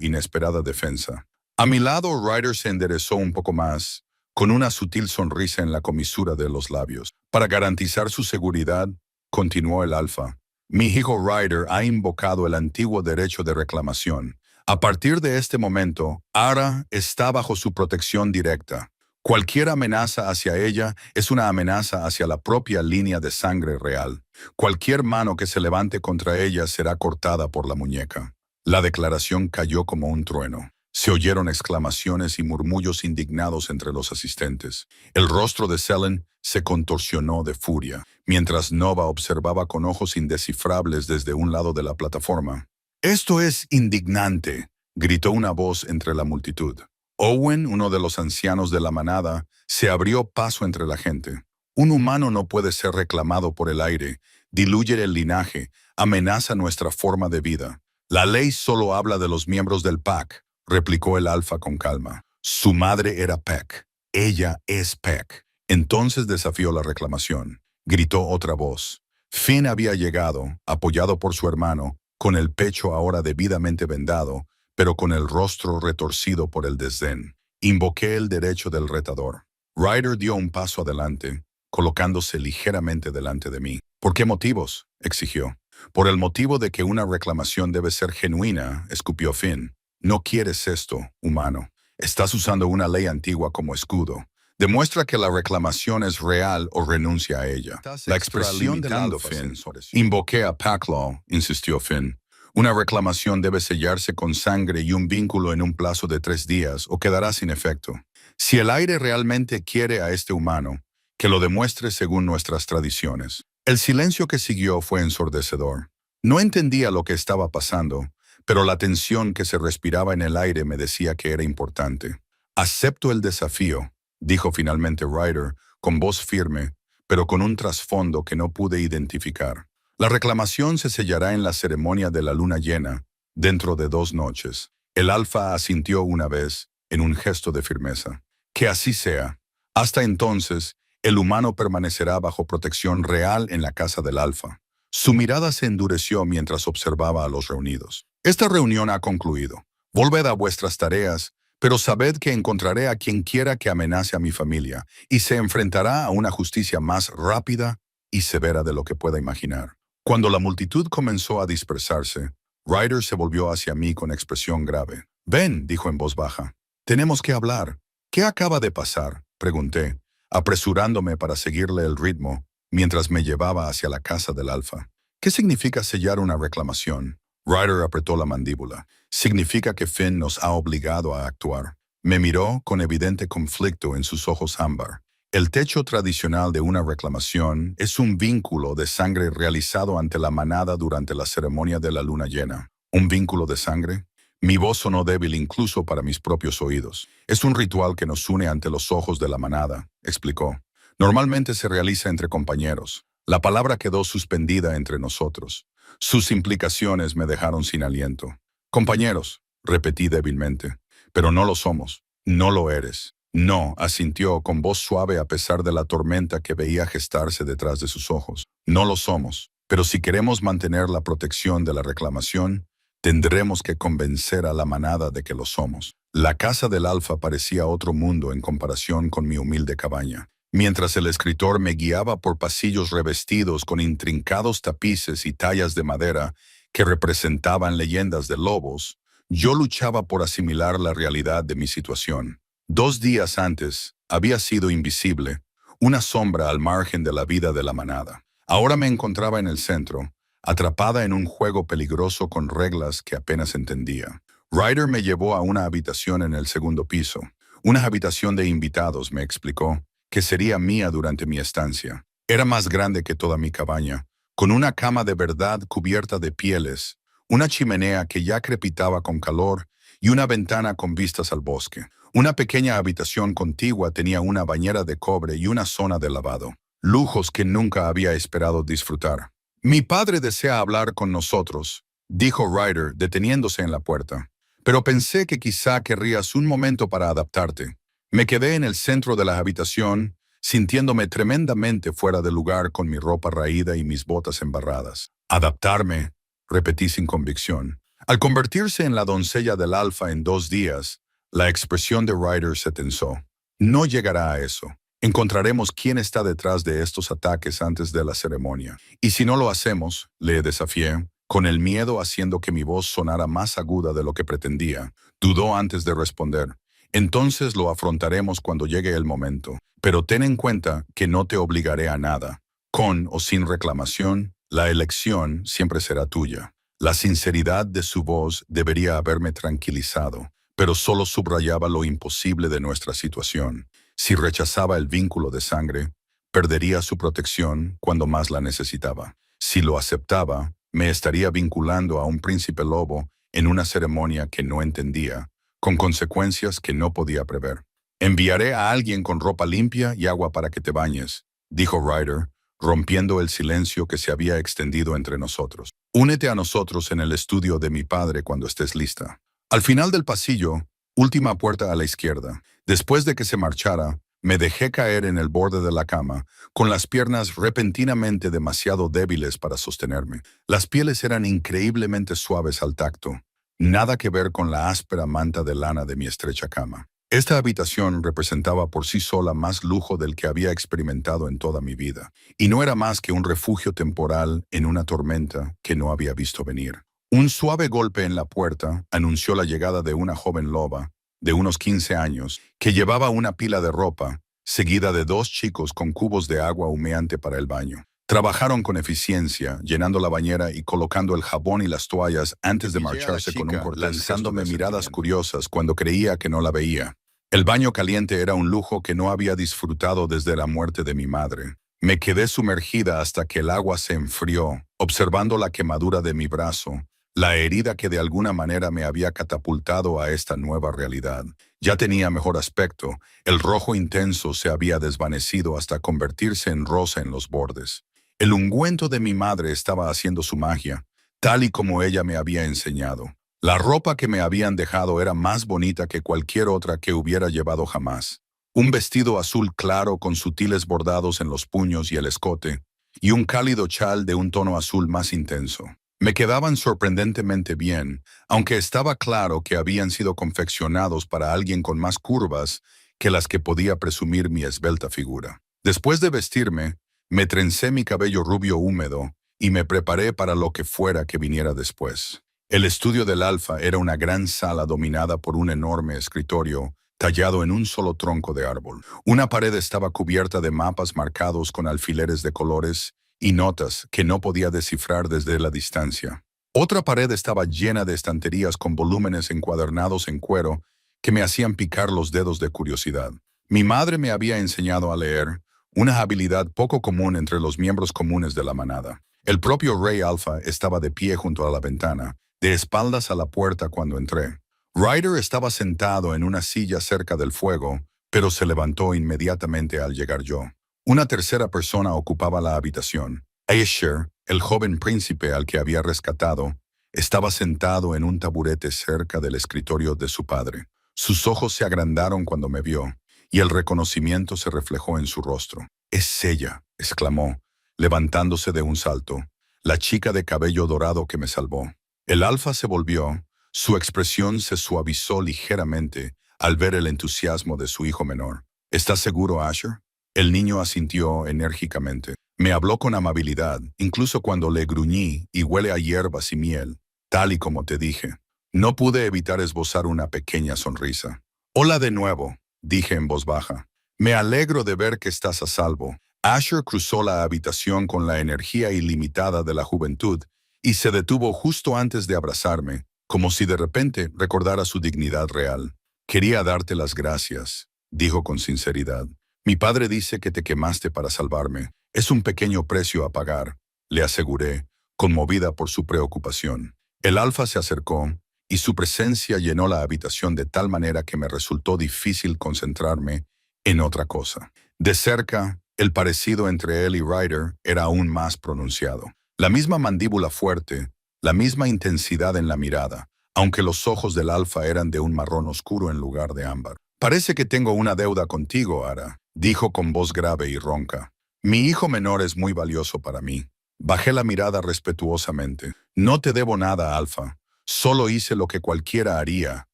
inesperada defensa. A mi lado, Ryder se enderezó un poco más, con una sutil sonrisa en la comisura de los labios. Para garantizar su seguridad, continuó el alfa, mi hijo Ryder ha invocado el antiguo derecho de reclamación. A partir de este momento, Ara está bajo su protección directa. Cualquier amenaza hacia ella es una amenaza hacia la propia línea de sangre real. Cualquier mano que se levante contra ella será cortada por la muñeca. La declaración cayó como un trueno. Se oyeron exclamaciones y murmullos indignados entre los asistentes. El rostro de Selen se contorsionó de furia, mientras Nova observaba con ojos indescifrables desde un lado de la plataforma. «Esto es indignante», gritó una voz entre la multitud. Owen, uno de los ancianos de la manada, se abrió paso entre la gente. «Un humano no puede ser reclamado por el aire, diluye el linaje, amenaza nuestra forma de vida. La ley solo habla de los miembros del PAC», replicó el alfa con calma. Su madre era Peck. Ella es Peck. Entonces desafió la reclamación. Gritó otra voz. Finn había llegado, apoyado por su hermano, con el pecho ahora debidamente vendado, pero con el rostro retorcido por el desdén. Invoqué el derecho del retador. Ryder dio un paso adelante, colocándose ligeramente delante de mí. ¿Por qué motivos?, exigió. Por el motivo de que una reclamación debe ser genuina, escupió Finn. No quieres esto, humano. Estás usando una ley antigua como escudo. Demuestra que la reclamación es real o renuncia a ella. La expresión del alfa, Finn. Invoqué a Packlaw, insistió Finn. Una reclamación debe sellarse con sangre y un vínculo en un plazo de 3 días o quedará sin efecto. Si el aire realmente quiere a este humano, que lo demuestre según nuestras tradiciones. El silencio que siguió fue ensordecedor. No entendía lo que estaba pasando, pero la tensión que se respiraba en el aire me decía que era importante. «Acepto el desafío», dijo finalmente Ryder, con voz firme, pero con un trasfondo que no pude identificar. «La reclamación se sellará en la ceremonia de la luna llena, dentro de 2 noches». El alfa asintió una vez, en un gesto de firmeza. «Que así sea. Hasta entonces, el humano permanecerá bajo protección real en la casa del alfa». Su mirada se endureció mientras observaba a los reunidos. «Esta reunión ha concluido. Volved a vuestras tareas, pero sabed que encontraré a quien quiera que amenace a mi familia, y se enfrentará a una justicia más rápida y severa de lo que pueda imaginar». Cuando la multitud comenzó a dispersarse, Ryder se volvió hacia mí con expresión grave. «Ven», dijo en voz baja. «Tenemos que hablar». «¿Qué acaba de pasar?», pregunté, apresurándome para seguirle el ritmo, mientras me llevaba hacia la casa del alfa. «¿Qué significa sellar una reclamación?». Ryder apretó la mandíbula. «Significa que Finn nos ha obligado a actuar». Me miró con evidente conflicto en sus ojos ámbar. El techo tradicional de una reclamación es un vínculo de sangre realizado ante la manada durante la ceremonia de la luna llena. ¿Un vínculo de sangre? Mi voz sonó débil incluso para mis propios oídos. «Es un ritual que nos une ante los ojos de la manada», explicó. «Normalmente se realiza entre compañeros». La palabra quedó suspendida entre nosotros. Sus implicaciones me dejaron sin aliento. «Compañeros», repetí débilmente. «Pero no lo somos. No lo eres». «No», asintió con voz suave a pesar de la tormenta que veía gestarse detrás de sus ojos. «No lo somos. Pero si queremos mantener la protección de la reclamación, tendremos que convencer a la manada de que lo somos». La casa del alfa parecía otro mundo en comparación con mi humilde cabaña. Mientras el escritor me guiaba por pasillos revestidos con intrincados tapices y tallas de madera que representaban leyendas de lobos, yo luchaba por asimilar la realidad de mi situación. 2 días antes, había sido invisible, una sombra al margen de la vida de la manada. Ahora me encontraba en el centro, atrapada en un juego peligroso con reglas que apenas entendía. Ryder me llevó a una habitación en el 2º piso. Una habitación de invitados, me explicó, que sería mía durante mi estancia. Era más grande que toda mi cabaña, con una cama de verdad cubierta de pieles, una chimenea que ya crepitaba con calor y una ventana con vistas al bosque. Una pequeña habitación contigua tenía una bañera de cobre y una zona de lavado. Lujos que nunca había esperado disfrutar. «Mi padre desea hablar con nosotros», dijo Ryder deteniéndose en la puerta. pero pensé que quizá querrías un momento para adaptarte. Me quedé en el centro de la habitación, sintiéndome tremendamente fuera de lugar con mi ropa raída y mis botas embarradas. Adaptarme, repetí sin convicción. Al convertirse en la doncella del Alfa en 2 días, la expresión de Ryder se tensó. No llegará a eso. Encontraremos quién está detrás de estos ataques antes de la ceremonia. Y si no lo hacemos, le desafié, con el miedo haciendo que mi voz sonara más aguda de lo que pretendía. Dudó antes de responder. Entonces lo afrontaremos cuando llegue el momento. Pero ten en cuenta que no te obligaré a nada. Con o sin reclamación, la elección siempre será tuya. La sinceridad de su voz debería haberme tranquilizado, pero solo subrayaba lo imposible de nuestra situación. Si rechazaba el vínculo de sangre, perdería su protección cuando más la necesitaba. Si lo aceptaba, me estaría vinculando a un príncipe lobo en una ceremonia que no entendía, con consecuencias que no podía prever. Enviaré a alguien con ropa limpia y agua para que te bañes, dijo Ryder, rompiendo el silencio que se había extendido entre nosotros. Únete a nosotros en el estudio de mi padre cuando estés lista. Al final del pasillo, última puerta a la izquierda. Después de que se marchara, me dejé caer en el borde de la cama, con las piernas repentinamente demasiado débiles para sostenerme. Las pieles eran increíblemente suaves al tacto, nada que ver con la áspera manta de lana de mi estrecha cama. Esta habitación representaba por sí sola más lujo del que había experimentado en toda mi vida, y no era más que un refugio temporal en una tormenta que no había visto venir. Un suave golpe en la puerta anunció la llegada de una joven loba, de unos 15 años, que llevaba una pila de ropa, seguida de 2 chicos con cubos de agua humeante para el baño. Trabajaron con eficiencia, llenando la bañera y colocando el jabón y las toallas antes de marcharse con un portal, lanzándome miradas curiosas cuando creía que no la veía. El baño caliente era un lujo que no había disfrutado desde la muerte de mi madre. Me quedé sumergida hasta que el agua se enfrió, observando la quemadura de mi brazo, la herida que de alguna manera me había catapultado a esta nueva realidad. Ya tenía mejor aspecto, el rojo intenso se había desvanecido hasta convertirse en rosa en los bordes. El ungüento de mi madre estaba haciendo su magia, tal y como ella me había enseñado. La ropa que me habían dejado era más bonita que cualquier otra que hubiera llevado jamás. Un vestido azul claro con sutiles bordados en los puños y el escote, y un cálido chal de un tono azul más intenso. Me quedaban sorprendentemente bien, aunque estaba claro que habían sido confeccionados para alguien con más curvas que las que podía presumir mi esbelta figura. Después de vestirme, me trencé mi cabello rubio húmedo y me preparé para lo que fuera que viniera después. El estudio del Alfa era una gran sala dominada por un enorme escritorio tallado en un solo tronco de árbol. Una pared estaba cubierta de mapas marcados con alfileres de colores y notas que no podía descifrar desde la distancia. Otra pared estaba llena de estanterías con volúmenes encuadernados en cuero que me hacían picar los dedos de curiosidad. Mi madre me había enseñado a leer, una habilidad poco común entre los miembros comunes de la manada. El propio Rey Alfa estaba de pie junto a la ventana, de espaldas a la puerta cuando entré. Ryder estaba sentado en una silla cerca del fuego, pero se levantó inmediatamente al llegar yo. Una tercera persona ocupaba la habitación. Asher, el joven príncipe al que había rescatado, estaba sentado en un taburete cerca del escritorio de su padre. Sus ojos se agrandaron cuando me vio, y el reconocimiento se reflejó en su rostro. «Es ella», exclamó, levantándose de un salto, «la chica de cabello dorado que me salvó». El Alfa se volvió, su expresión se suavizó ligeramente al ver el entusiasmo de su hijo menor. «¿Estás seguro, Asher?» El niño asintió enérgicamente. Me habló con amabilidad, incluso cuando le gruñí y huele a hierbas y miel, tal y como te dije. No pude evitar esbozar una pequeña sonrisa. «Hola de nuevo», dije en voz baja. «Me alegro de ver que estás a salvo». Asher cruzó la habitación con la energía ilimitada de la juventud y se detuvo justo antes de abrazarme, como si de repente recordara su dignidad real. «Quería darte las gracias», dijo con sinceridad. «Mi padre dice que te quemaste para salvarme. Es un pequeño precio a pagar», le aseguré, conmovida por su preocupación. El Alfa se acercó, y su presencia llenó la habitación de tal manera que me resultó difícil concentrarme en otra cosa. De cerca, el parecido entre él y Ryder era aún más pronunciado. La misma mandíbula fuerte, la misma intensidad en la mirada, aunque los ojos del alfa eran de un marrón oscuro en lugar de ámbar. Parece que tengo una deuda contigo, Ara, dijo con voz grave y ronca. Mi hijo menor es muy valioso para mí. Bajé la mirada respetuosamente. No te debo nada, Alfa. Solo hice lo que cualquiera haría.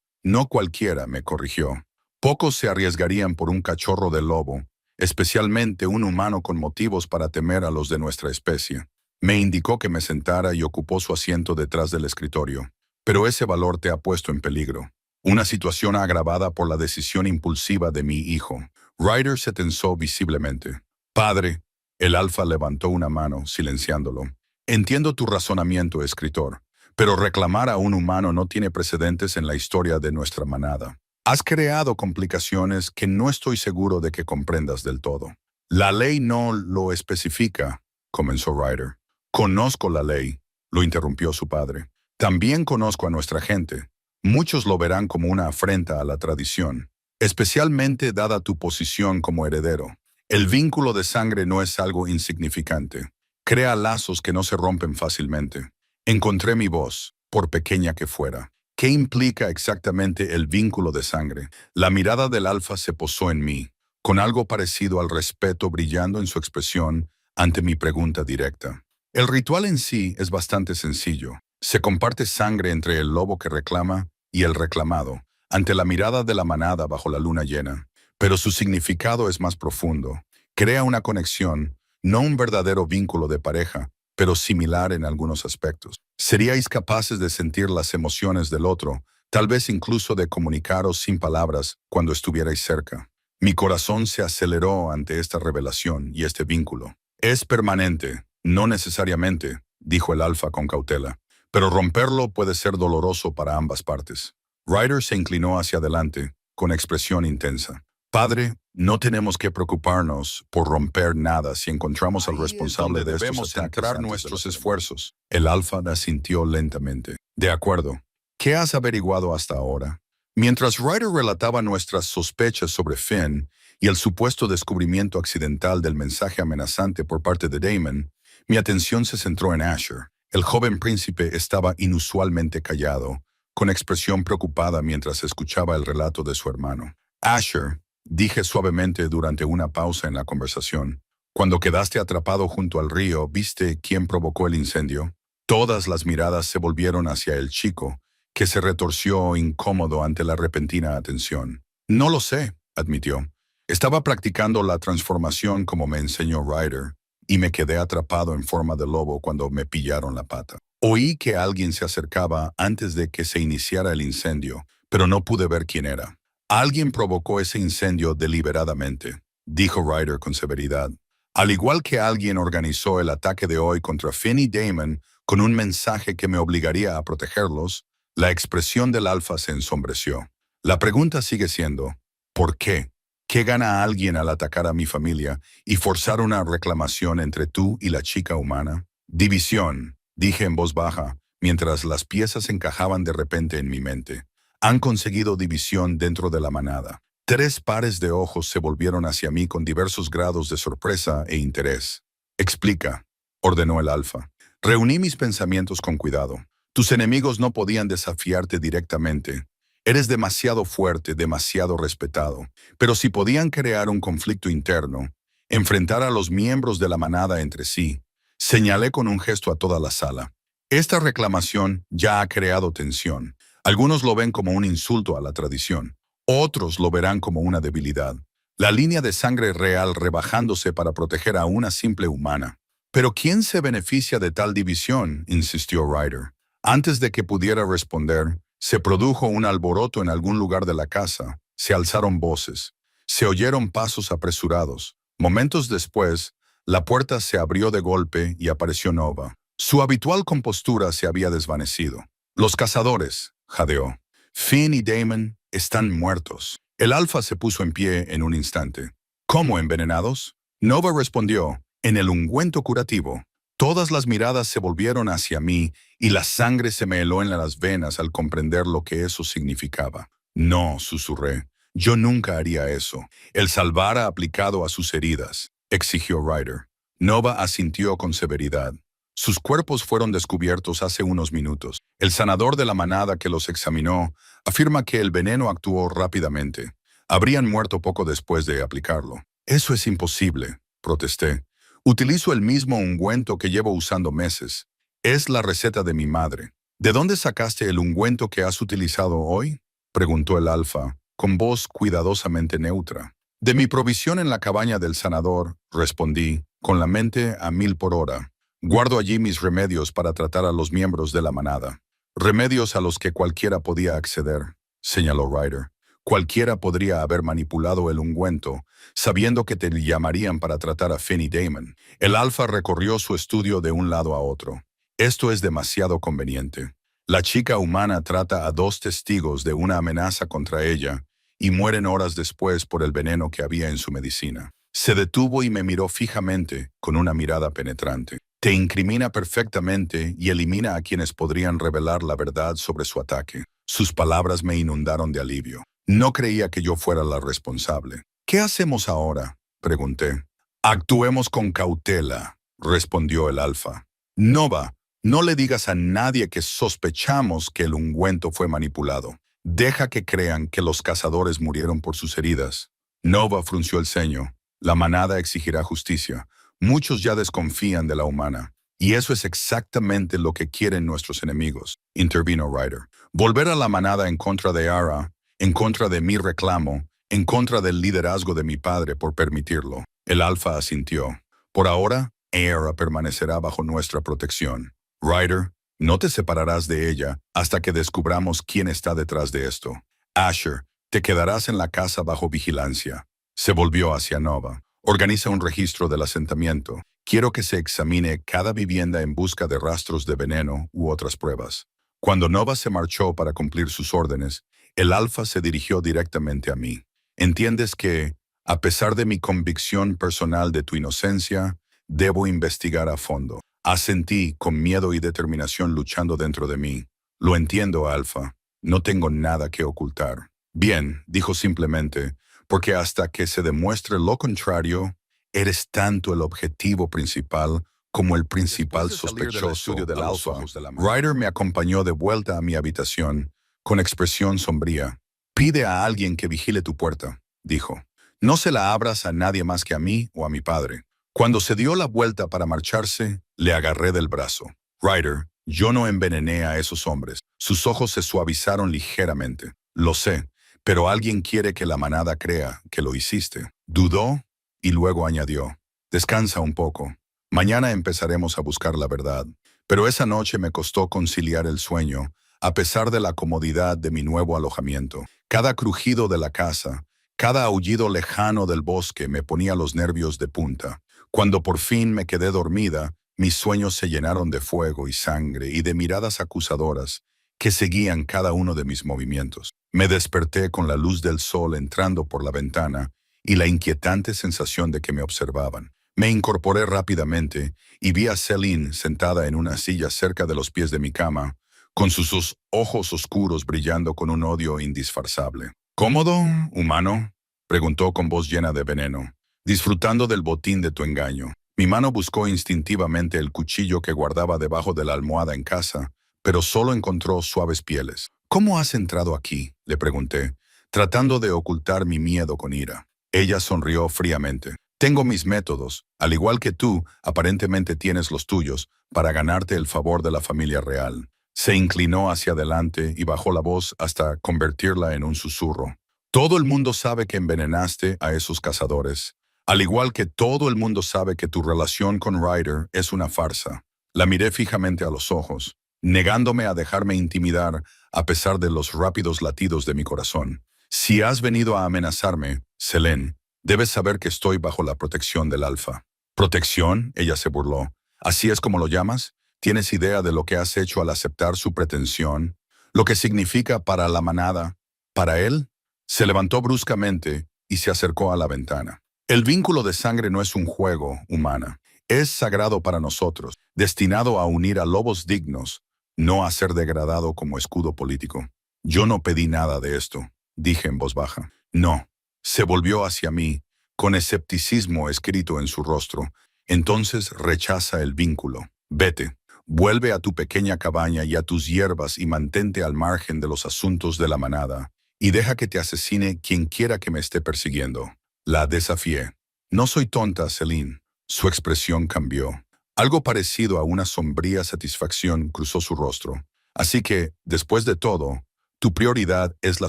No cualquiera, me corrigió. Pocos se arriesgarían por un cachorro de lobo, especialmente un humano con motivos para temer a los de nuestra especie. Me indicó que me sentara y ocupó su asiento detrás del escritorio. Pero ese valor te ha puesto en peligro. Una situación agravada por la decisión impulsiva de mi hijo. Ryder se tensó visiblemente. Padre, el alfa levantó una mano, silenciándolo. Entiendo tu razonamiento, escritor, pero reclamar a un humano no tiene precedentes en la historia de nuestra manada. Has creado complicaciones que no estoy seguro de que comprendas del todo. La ley no lo especifica, comenzó Ryder. Conozco la ley, lo interrumpió su padre. También conozco a nuestra gente. Muchos lo verán como una afrenta a la tradición, especialmente dada tu posición como heredero. El vínculo de sangre no es algo insignificante. Crea lazos que no se rompen fácilmente. Encontré mi voz, por pequeña que fuera. ¿Qué implica exactamente el vínculo de sangre? La mirada del alfa se posó en mí, con algo parecido al respeto brillando en su expresión ante mi pregunta directa. El ritual en sí es bastante sencillo. Se comparte sangre entre el lobo que reclama y el reclamado, ante la mirada de la manada bajo la luna llena. Pero su significado es más profundo. Crea una conexión, no un verdadero vínculo de pareja, pero similar en algunos aspectos. Seríais capaces de sentir las emociones del otro, tal vez incluso de comunicaros sin palabras cuando estuvierais cerca. Mi corazón se aceleró ante esta revelación y este vínculo. Es permanente, no necesariamente, dijo el alfa con cautela, pero romperlo puede ser doloroso para ambas partes. Ryder se inclinó hacia adelante, con expresión intensa. Padre, no tenemos que preocuparnos por romper nada si encontramos al responsable de estos debemos ataques centrar antes de nuestros los esfuerzos. El alfa asintió lentamente. De acuerdo. ¿Qué has averiguado hasta ahora? Mientras Ryder relataba nuestras sospechas sobre Finn y el supuesto descubrimiento accidental del mensaje amenazante por parte de Damon, mi atención se centró en Asher. El joven príncipe estaba inusualmente callado, con expresión preocupada mientras escuchaba el relato de su hermano. Asher, dije suavemente durante una pausa en la conversación, cuando quedaste atrapado junto al río, ¿viste quién provocó el incendio? Todas las miradas se volvieron hacia el chico, que se retorció incómodo ante la repentina atención. No lo sé, admitió. Estaba practicando la transformación como me enseñó Ryder, y me quedé atrapado en forma de lobo cuando me pillaron la pata. Oí que alguien se acercaba antes de que se iniciara el incendio, pero no pude ver quién era. Alguien provocó ese incendio deliberadamente, dijo Ryder con severidad. Al igual que alguien organizó el ataque de hoy contra Finn y Damon con un mensaje que me obligaría a protegerlos, la expresión del alfa se ensombreció. La pregunta sigue siendo, ¿por qué? ¿Qué gana alguien al atacar a mi familia y forzar una reclamación entre tú y la chica humana? División, dije en voz baja, mientras las piezas encajaban de repente en mi mente. Han conseguido división dentro de la manada. 3 pares de ojos se volvieron hacia mí con diversos grados de sorpresa e interés. Explica, ordenó el alfa. Reuní mis pensamientos con cuidado. Tus enemigos no podían desafiarte directamente. Eres demasiado fuerte, demasiado respetado. Pero si podían crear un conflicto interno, enfrentar a los miembros de la manada entre sí, señalé con un gesto a toda la sala. Esta reclamación ya ha creado tensión. Algunos lo ven como un insulto a la tradición. Otros lo verán como una debilidad. La línea de sangre real rebajándose para proteger a una simple humana. ¿Pero quién se beneficia de tal división?, insistió Ryder. Antes de que pudiera responder, se produjo un alboroto en algún lugar de la casa. Se alzaron voces. Se oyeron pasos apresurados. Momentos después, la puerta se abrió de golpe y apareció Nova. Su habitual compostura se había desvanecido. Los cazadores, jadeó. Finn y Damon están muertos. El alfa se puso en pie en un instante. ¿Cómo envenenados? Nova respondió, en el ungüento curativo. Todas las miradas se volvieron hacia mí y la sangre se me heló en las venas al comprender lo que eso significaba. No, susurré. Yo nunca haría eso. El salvara aplicado a sus heridas, exigió Ryder. Nova asintió con severidad. Sus cuerpos fueron descubiertos hace unos minutos. El sanador de la manada que los examinó afirma que el veneno actuó rápidamente. Habrían muerto poco después de aplicarlo. Eso es imposible, protesté. Utilizo el mismo ungüento que llevo usando meses. Es la receta de mi madre. ¿De dónde sacaste el ungüento que has utilizado hoy?, preguntó el alfa, con voz cuidadosamente neutra. De mi provisión en la cabaña del sanador, respondí, con la mente a 1000 por hora. Guardo allí mis remedios para tratar a los miembros de la manada. Remedios a los que cualquiera podía acceder, señaló Ryder. Cualquiera podría haber manipulado el ungüento, sabiendo que te llamarían para tratar a Finn y Damon. El alfa recorrió su estudio de un lado a otro. Esto es demasiado conveniente. La chica humana trata a 2 testigos de una amenaza contra ella y mueren horas después por el veneno que había en su medicina. Se detuvo y me miró fijamente con una mirada penetrante. Te incrimina perfectamente y elimina a quienes podrían revelar la verdad sobre su ataque. Sus palabras me inundaron de alivio. No creía que yo fuera la responsable. ¿Qué hacemos ahora?, pregunté. Actuemos con cautela, respondió el alfa. Nova, no le digas a nadie que sospechamos que el ungüento fue manipulado. Deja que crean que los cazadores murieron por sus heridas. Nova frunció el ceño. La manada exigirá justicia. Muchos ya desconfían de la humana. Y eso es exactamente lo que quieren nuestros enemigos, intervino Ryder. Volver a la manada en contra de Ara, en contra de mi reclamo, en contra del liderazgo de mi padre por permitirlo. El alfa asintió. Por ahora, Ara permanecerá bajo nuestra protección. Ryder, no te separarás de ella hasta que descubramos quién está detrás de esto. Asher, te quedarás en la casa bajo vigilancia. Se volvió hacia Nova. Organiza un registro del asentamiento. Quiero que se examine cada vivienda en busca de rastros de veneno u otras pruebas. Cuando Nova se marchó para cumplir sus órdenes, el alfa se dirigió directamente a mí. ¿Entiendes que, a pesar de mi convicción personal de tu inocencia, debo investigar a fondo? Asentí con miedo y determinación luchando dentro de mí. Lo entiendo, alfa. No tengo nada que ocultar. Bien, dijo simplemente, porque hasta que se demuestre lo contrario, eres tanto el objetivo principal como el principal sospechoso del alfa. Ryder me acompañó de vuelta a mi habitación, con expresión sombría. Pide a alguien que vigile tu puerta, dijo. No se la abras a nadie más que a mí o a mi padre. Cuando se dio la vuelta para marcharse, le agarré del brazo. Ryder, yo no envenené a esos hombres. Sus ojos se suavizaron ligeramente. Lo sé, pero alguien quiere que la manada crea que lo hiciste. Dudó y luego añadió. Descansa un poco. Mañana empezaremos a buscar la verdad. Pero esa noche me costó conciliar el sueño, a pesar de la comodidad de mi nuevo alojamiento. Cada crujido de la casa, cada aullido lejano del bosque me ponía los nervios de punta. Cuando por fin me quedé dormida, mis sueños se llenaron de fuego y sangre y de miradas acusadoras que seguían cada uno de mis movimientos. Me desperté con la luz del sol entrando por la ventana y la inquietante sensación de que me observaban. Me incorporé rápidamente y vi a Celine sentada en una silla cerca de los pies de mi cama, con sus ojos oscuros brillando con un odio indisfrazable. ¿Cómodo, humano?, preguntó con voz llena de veneno. Disfrutando del botín de tu engaño. Mi mano buscó instintivamente el cuchillo que guardaba debajo de la almohada en casa, pero solo encontró suaves pieles. ¿Cómo has entrado aquí?, le pregunté, tratando de ocultar mi miedo con ira. Ella sonrió fríamente. Tengo mis métodos, al igual que tú, aparentemente tienes los tuyos, para ganarte el favor de la familia real. Se inclinó hacia adelante y bajó la voz hasta convertirla en un susurro. Todo el mundo sabe que envenenaste a esos cazadores, al igual que todo el mundo sabe que tu relación con Ryder es una farsa. La miré fijamente a los ojos, negándome a dejarme intimidar a pesar de los rápidos latidos de mi corazón. Si has venido a amenazarme, Selene, debes saber que estoy bajo la protección del alfa. ¿Protección?, ella se burló. ¿Así es como lo llamas? ¿Tienes idea de lo que has hecho al aceptar su pretensión? ¿Lo que significa para la manada? ¿Para él? Se levantó bruscamente y se acercó a la ventana. El vínculo de sangre no es un juego, humana. Es sagrado para nosotros, destinado a unir a lobos dignos, no a ser degradado como escudo político. Yo no pedí nada de esto, dije en voz baja. No. Se volvió hacia mí, con escepticismo escrito en su rostro. Entonces rechaza el vínculo. Vete, vuelve a tu pequeña cabaña y a tus hierbas y mantente al margen de los asuntos de la manada, y deja que te asesine quien quiera que me esté persiguiendo. La desafié. No soy tonta, Celine. Su expresión cambió. Algo parecido a una sombría satisfacción cruzó su rostro. Así que, después de todo, tu prioridad es la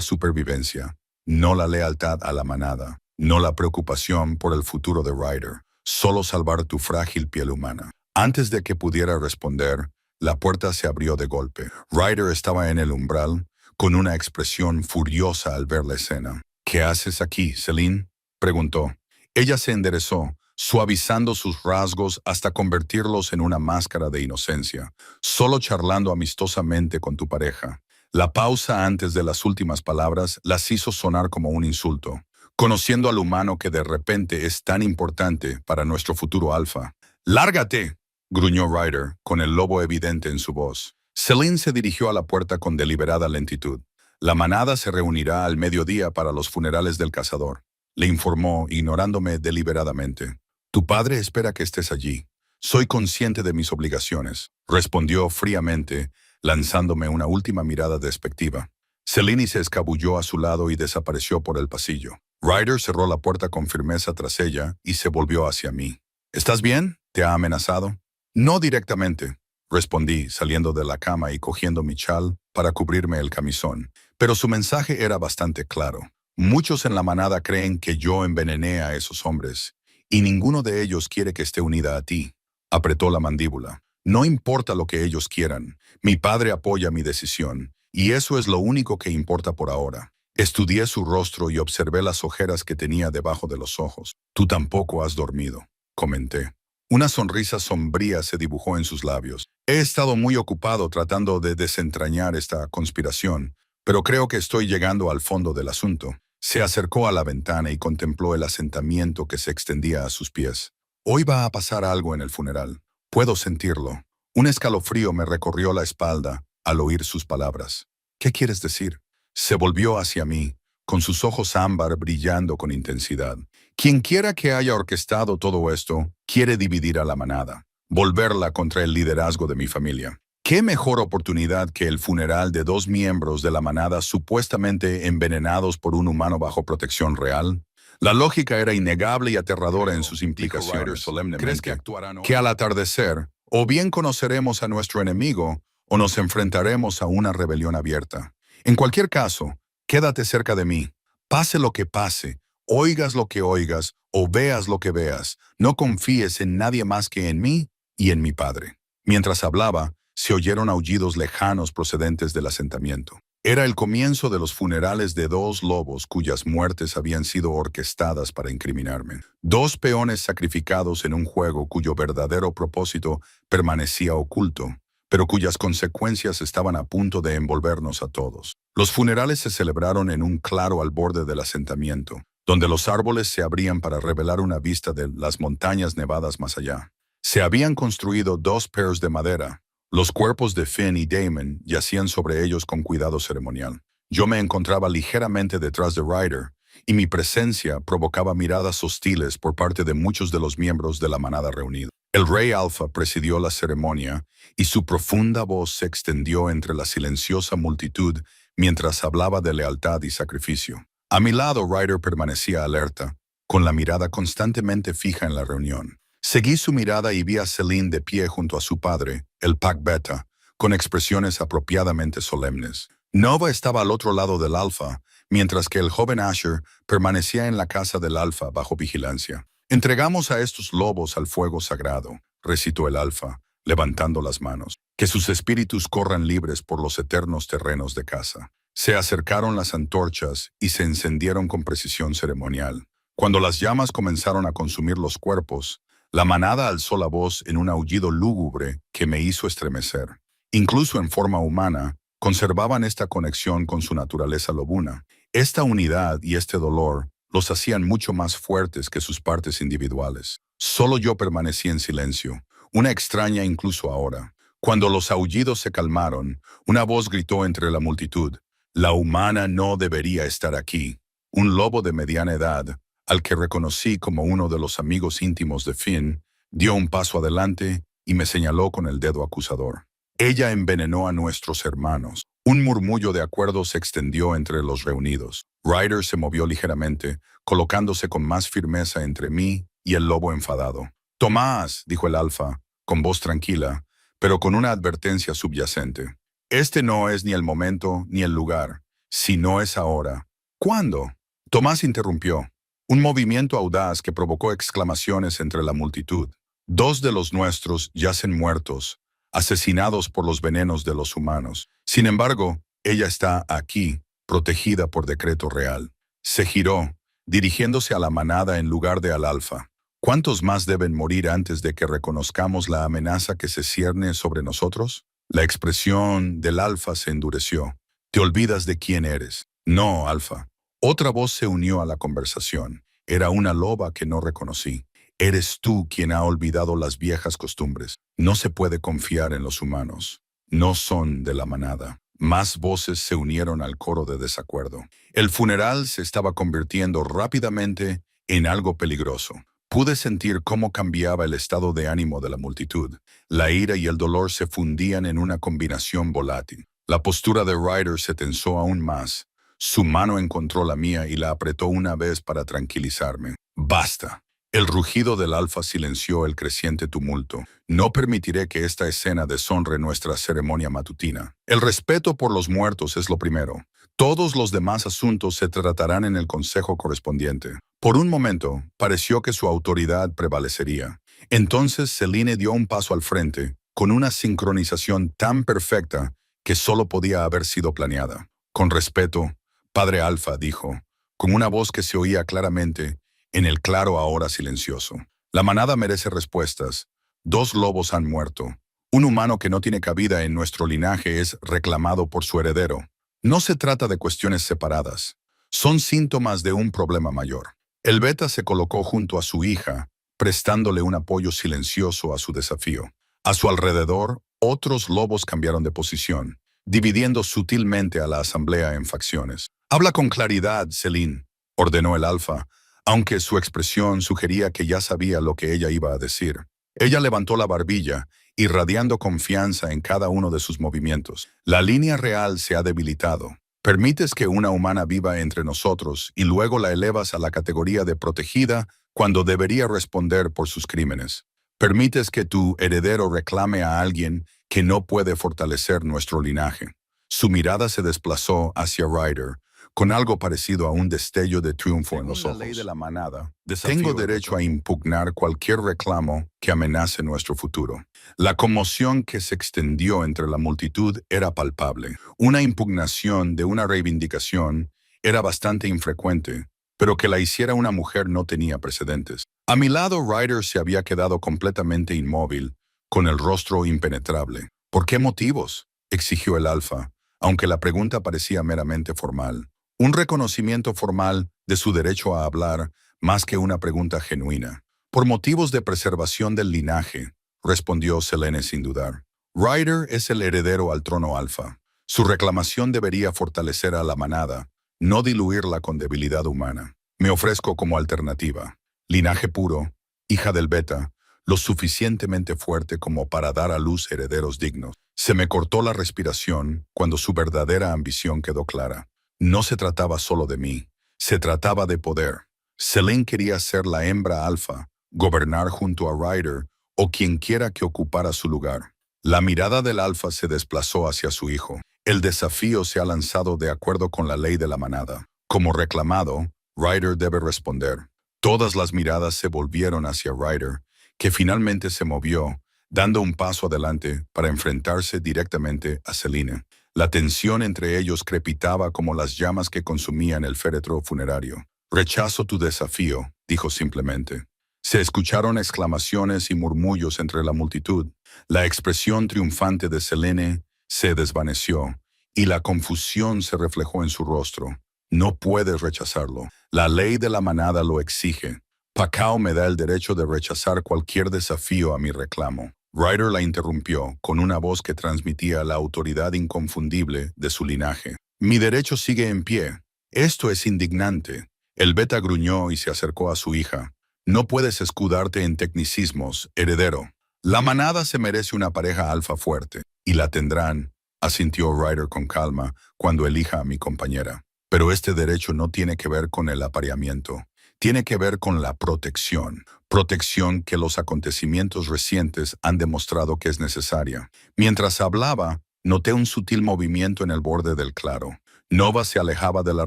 supervivencia, no la lealtad a la manada, no la preocupación por el futuro de Ryder, solo salvar tu frágil piel humana. Antes de que pudiera responder, la puerta se abrió de golpe. Ryder estaba en el umbral, con una expresión furiosa al ver la escena. ¿Qué haces aquí, Celine?, preguntó. Ella se enderezó, suavizando sus rasgos hasta convertirlos en una máscara de inocencia, solo charlando amistosamente con tu pareja. La pausa antes de las últimas palabras las hizo sonar como un insulto, conociendo al humano que de repente es tan importante para nuestro futuro alfa. ¡Lárgate!, gruñó Ryder, con el lobo evidente en su voz. Celine se dirigió a la puerta con deliberada lentitud. La manada se reunirá al mediodía para los funerales del cazador, le informó, ignorándome deliberadamente. Tu padre espera que estés allí. Soy consciente de mis obligaciones, respondió fríamente, lanzándome una última mirada despectiva. Celine se escabulló a su lado y desapareció por el pasillo. Ryder cerró la puerta con firmeza tras ella y se volvió hacia mí. ¿Estás bien? ¿Te ha amenazado? No directamente, respondí, saliendo de la cama y cogiendo mi chal para cubrirme el camisón. Pero su mensaje era bastante claro. Muchos en la manada creen que yo envenené a esos hombres, y ninguno de ellos quiere que esté unida a ti. Apretó la mandíbula. No importa lo que ellos quieran. Mi padre apoya mi decisión, y eso es lo único que importa por ahora. Estudié su rostro y observé las ojeras que tenía debajo de los ojos. Tú tampoco has dormido, comenté. Una sonrisa sombría se dibujó en sus labios. He estado muy ocupado tratando de desentrañar esta conspiración, pero creo que estoy llegando al fondo del asunto. Se acercó a la ventana y contempló el asentamiento que se extendía a sus pies. Hoy va a pasar algo en el funeral. Puedo sentirlo. Un escalofrío me recorrió la espalda al oír sus palabras. ¿Qué quieres decir? Se volvió hacia mí, con sus ojos ámbar brillando con intensidad. Quienquiera que haya orquestado todo esto quiere dividir a la manada, volverla contra el liderazgo de mi familia. ¿Qué mejor oportunidad que el funeral de 2 miembros de la manada supuestamente envenenados por un humano bajo protección real? La lógica era innegable y aterradora en sus implicaciones. ¿Crees que actuarán hoy? Que al atardecer, o bien conoceremos a nuestro enemigo, o nos enfrentaremos a una rebelión abierta. En cualquier caso, quédate cerca de mí. Pase lo que pase, oigas lo que oigas, o veas lo que veas, no confíes en nadie más que en mí y en mi padre. Mientras hablaba, se oyeron aullidos lejanos procedentes del asentamiento. Era el comienzo de los funerales de 2 lobos cuyas muertes habían sido orquestadas para incriminarme. 2 peones sacrificados en un juego cuyo verdadero propósito permanecía oculto, pero cuyas consecuencias estaban a punto de envolvernos a todos. Los funerales se celebraron en un claro al borde del asentamiento, donde los árboles se abrían para revelar una vista de las montañas nevadas más allá. Se habían construido 2 peos de madera. Los cuerpos de Finn y Damon yacían sobre ellos con cuidado ceremonial. Yo me encontraba ligeramente detrás de Ryder, y mi presencia provocaba miradas hostiles por parte de muchos de los miembros de la manada reunida. El rey Alfa presidió la ceremonia, y su profunda voz se extendió entre la silenciosa multitud mientras hablaba de lealtad y sacrificio. A mi lado, Ryder permanecía alerta, con la mirada constantemente fija en la reunión. Seguí su mirada y vi a Celine de pie junto a su padre, el Pac Beta, con expresiones apropiadamente solemnes. Nova estaba al otro lado del Alfa, mientras que el joven Asher permanecía en la casa del Alfa bajo vigilancia. Entregamos a estos lobos al fuego sagrado, recitó el Alfa, levantando las manos. Que sus espíritus corran libres por los eternos terrenos de caza. Se acercaron las antorchas y se encendieron con precisión ceremonial. Cuando las llamas comenzaron a consumir los cuerpos, la manada alzó la voz en un aullido lúgubre que me hizo estremecer. Incluso en forma humana, conservaban esta conexión con su naturaleza lobuna. Esta unidad y este dolor los hacían mucho más fuertes que sus partes individuales. Solo yo permanecí en silencio, una extraña incluso ahora. Cuando los aullidos se calmaron, una voz gritó entre la multitud: «La humana no debería estar aquí». Un lobo de mediana edad, al que reconocí como uno de los amigos íntimos de Finn, dio un paso adelante y me señaló con el dedo acusador. Ella envenenó a nuestros hermanos. Un murmullo de acuerdo se extendió entre los reunidos. Ryder se movió ligeramente, colocándose con más firmeza entre mí y el lobo enfadado. «Tomás», dijo el alfa, con voz tranquila, pero con una advertencia subyacente. «Este no es ni el momento ni el lugar. Si no es ahora». «¿Cuándo?». Tomás interrumpió. Un movimiento audaz que provocó exclamaciones entre la multitud. «Dos de los nuestros yacen muertos, asesinados por los venenos de los humanos. Sin embargo, ella está aquí, protegida por decreto real». Se giró, dirigiéndose a la manada en lugar de al alfa. «¿Cuántos más deben morir antes de que reconozcamos la amenaza que se cierne sobre nosotros?». La expresión del alfa se endureció. «Te olvidas de quién eres». «No, alfa». Otra voz se unió a la conversación. Era una loba que no reconocí. «Eres tú quien ha olvidado las viejas costumbres. No se puede confiar en los humanos. No son de la manada». Más voces se unieron al coro de desacuerdo. El funeral se estaba convirtiendo rápidamente en algo peligroso. Pude sentir cómo cambiaba el estado de ánimo de la multitud. La ira y el dolor se fundían en una combinación volátil. La postura de Ryder se tensó aún más. Su mano encontró la mía y la apretó una vez para tranquilizarme. «Basta». El rugido del alfa silenció el creciente tumulto. «No permitiré que esta escena deshonre nuestra ceremonia matutina. El respeto por los muertos es lo primero. Todos los demás asuntos se tratarán en el consejo correspondiente». Por un momento, pareció que su autoridad prevalecería. Entonces Selene dio un paso al frente, con una sincronización tan perfecta que solo podía haber sido planeada. «Con respeto, Padre Alfa», dijo, con una voz que se oía claramente en el claro ahora silencioso. «La manada merece respuestas. 2 lobos han muerto. Un humano que no tiene cabida en nuestro linaje es reclamado por su heredero. No se trata de cuestiones separadas. Son síntomas de un problema mayor». El beta se colocó junto a su hija, prestándole un apoyo silencioso a su desafío. A su alrededor, otros lobos cambiaron de posición, dividiendo sutilmente a la asamblea en facciones. «Habla con claridad, Selene», ordenó el alfa, aunque su expresión sugería que ya sabía lo que ella iba a decir. Ella levantó la barbilla, irradiando confianza en cada uno de sus movimientos. «La línea real se ha debilitado. Permites que una humana viva entre nosotros y luego la elevas a la categoría de protegida cuando debería responder por sus crímenes. Permites que tu heredero reclame a alguien que no puede fortalecer nuestro linaje». Su mirada se desplazó hacia Ryder, con algo parecido a un destello de triunfo en los ojos. «Según la ley de la manada, tengo derecho a impugnar cualquier reclamo que amenace nuestro futuro». La conmoción que se extendió entre la multitud era palpable. Una impugnación de una reivindicación era bastante infrecuente, pero que la hiciera una mujer no tenía precedentes. A mi lado, Ryder se había quedado completamente inmóvil, con el rostro impenetrable. «¿Por qué motivos?», exigió el alfa, aunque la pregunta parecía meramente formal. Un reconocimiento formal de su derecho a hablar, más que una pregunta genuina. «Por motivos de preservación del linaje», respondió Selene sin dudar. «Ryder es el heredero al trono alfa. Su reclamación debería fortalecer a la manada, no diluirla con debilidad humana. Me ofrezco como alternativa. Linaje puro, hija del beta, lo suficientemente fuerte como para dar a luz herederos dignos». Se me cortó la respiración cuando su verdadera ambición quedó clara. No se trataba solo de mí, se trataba de poder. Selene quería ser la hembra alfa, gobernar junto a Ryder o quien quiera que ocupara su lugar. La mirada del alfa se desplazó hacia su hijo. «El desafío se ha lanzado de acuerdo con la ley de la manada. Como reclamado, Ryder debe responder». Todas las miradas se volvieron hacia Ryder, que finalmente se movió, dando un paso adelante para enfrentarse directamente a Selene. La tensión entre ellos crepitaba como las llamas que consumían el féretro funerario. «Rechazo tu desafío», dijo simplemente. Se escucharon exclamaciones y murmullos entre la multitud. La expresión triunfante de Selene se desvaneció y la confusión se reflejó en su rostro. «No puedes rechazarlo. La ley de la manada lo exige. Pacao me da el derecho de rechazar cualquier desafío a mi reclamo». Ryder la interrumpió con una voz que transmitía la autoridad inconfundible de su linaje. «Mi derecho sigue en pie. Esto es indignante». El beta gruñó y se acercó a su hija. «No puedes escudarte en tecnicismos, heredero. La manada se merece una pareja alfa fuerte, y la tendrán, asintió Ryder con calma, cuando elija a mi compañera. Pero este derecho no tiene que ver con el apareamiento. Tiene que ver con la protección. Protección que los acontecimientos recientes han demostrado que es necesaria. Mientras hablaba, noté un sutil movimiento en el borde del claro. Nova se alejaba de la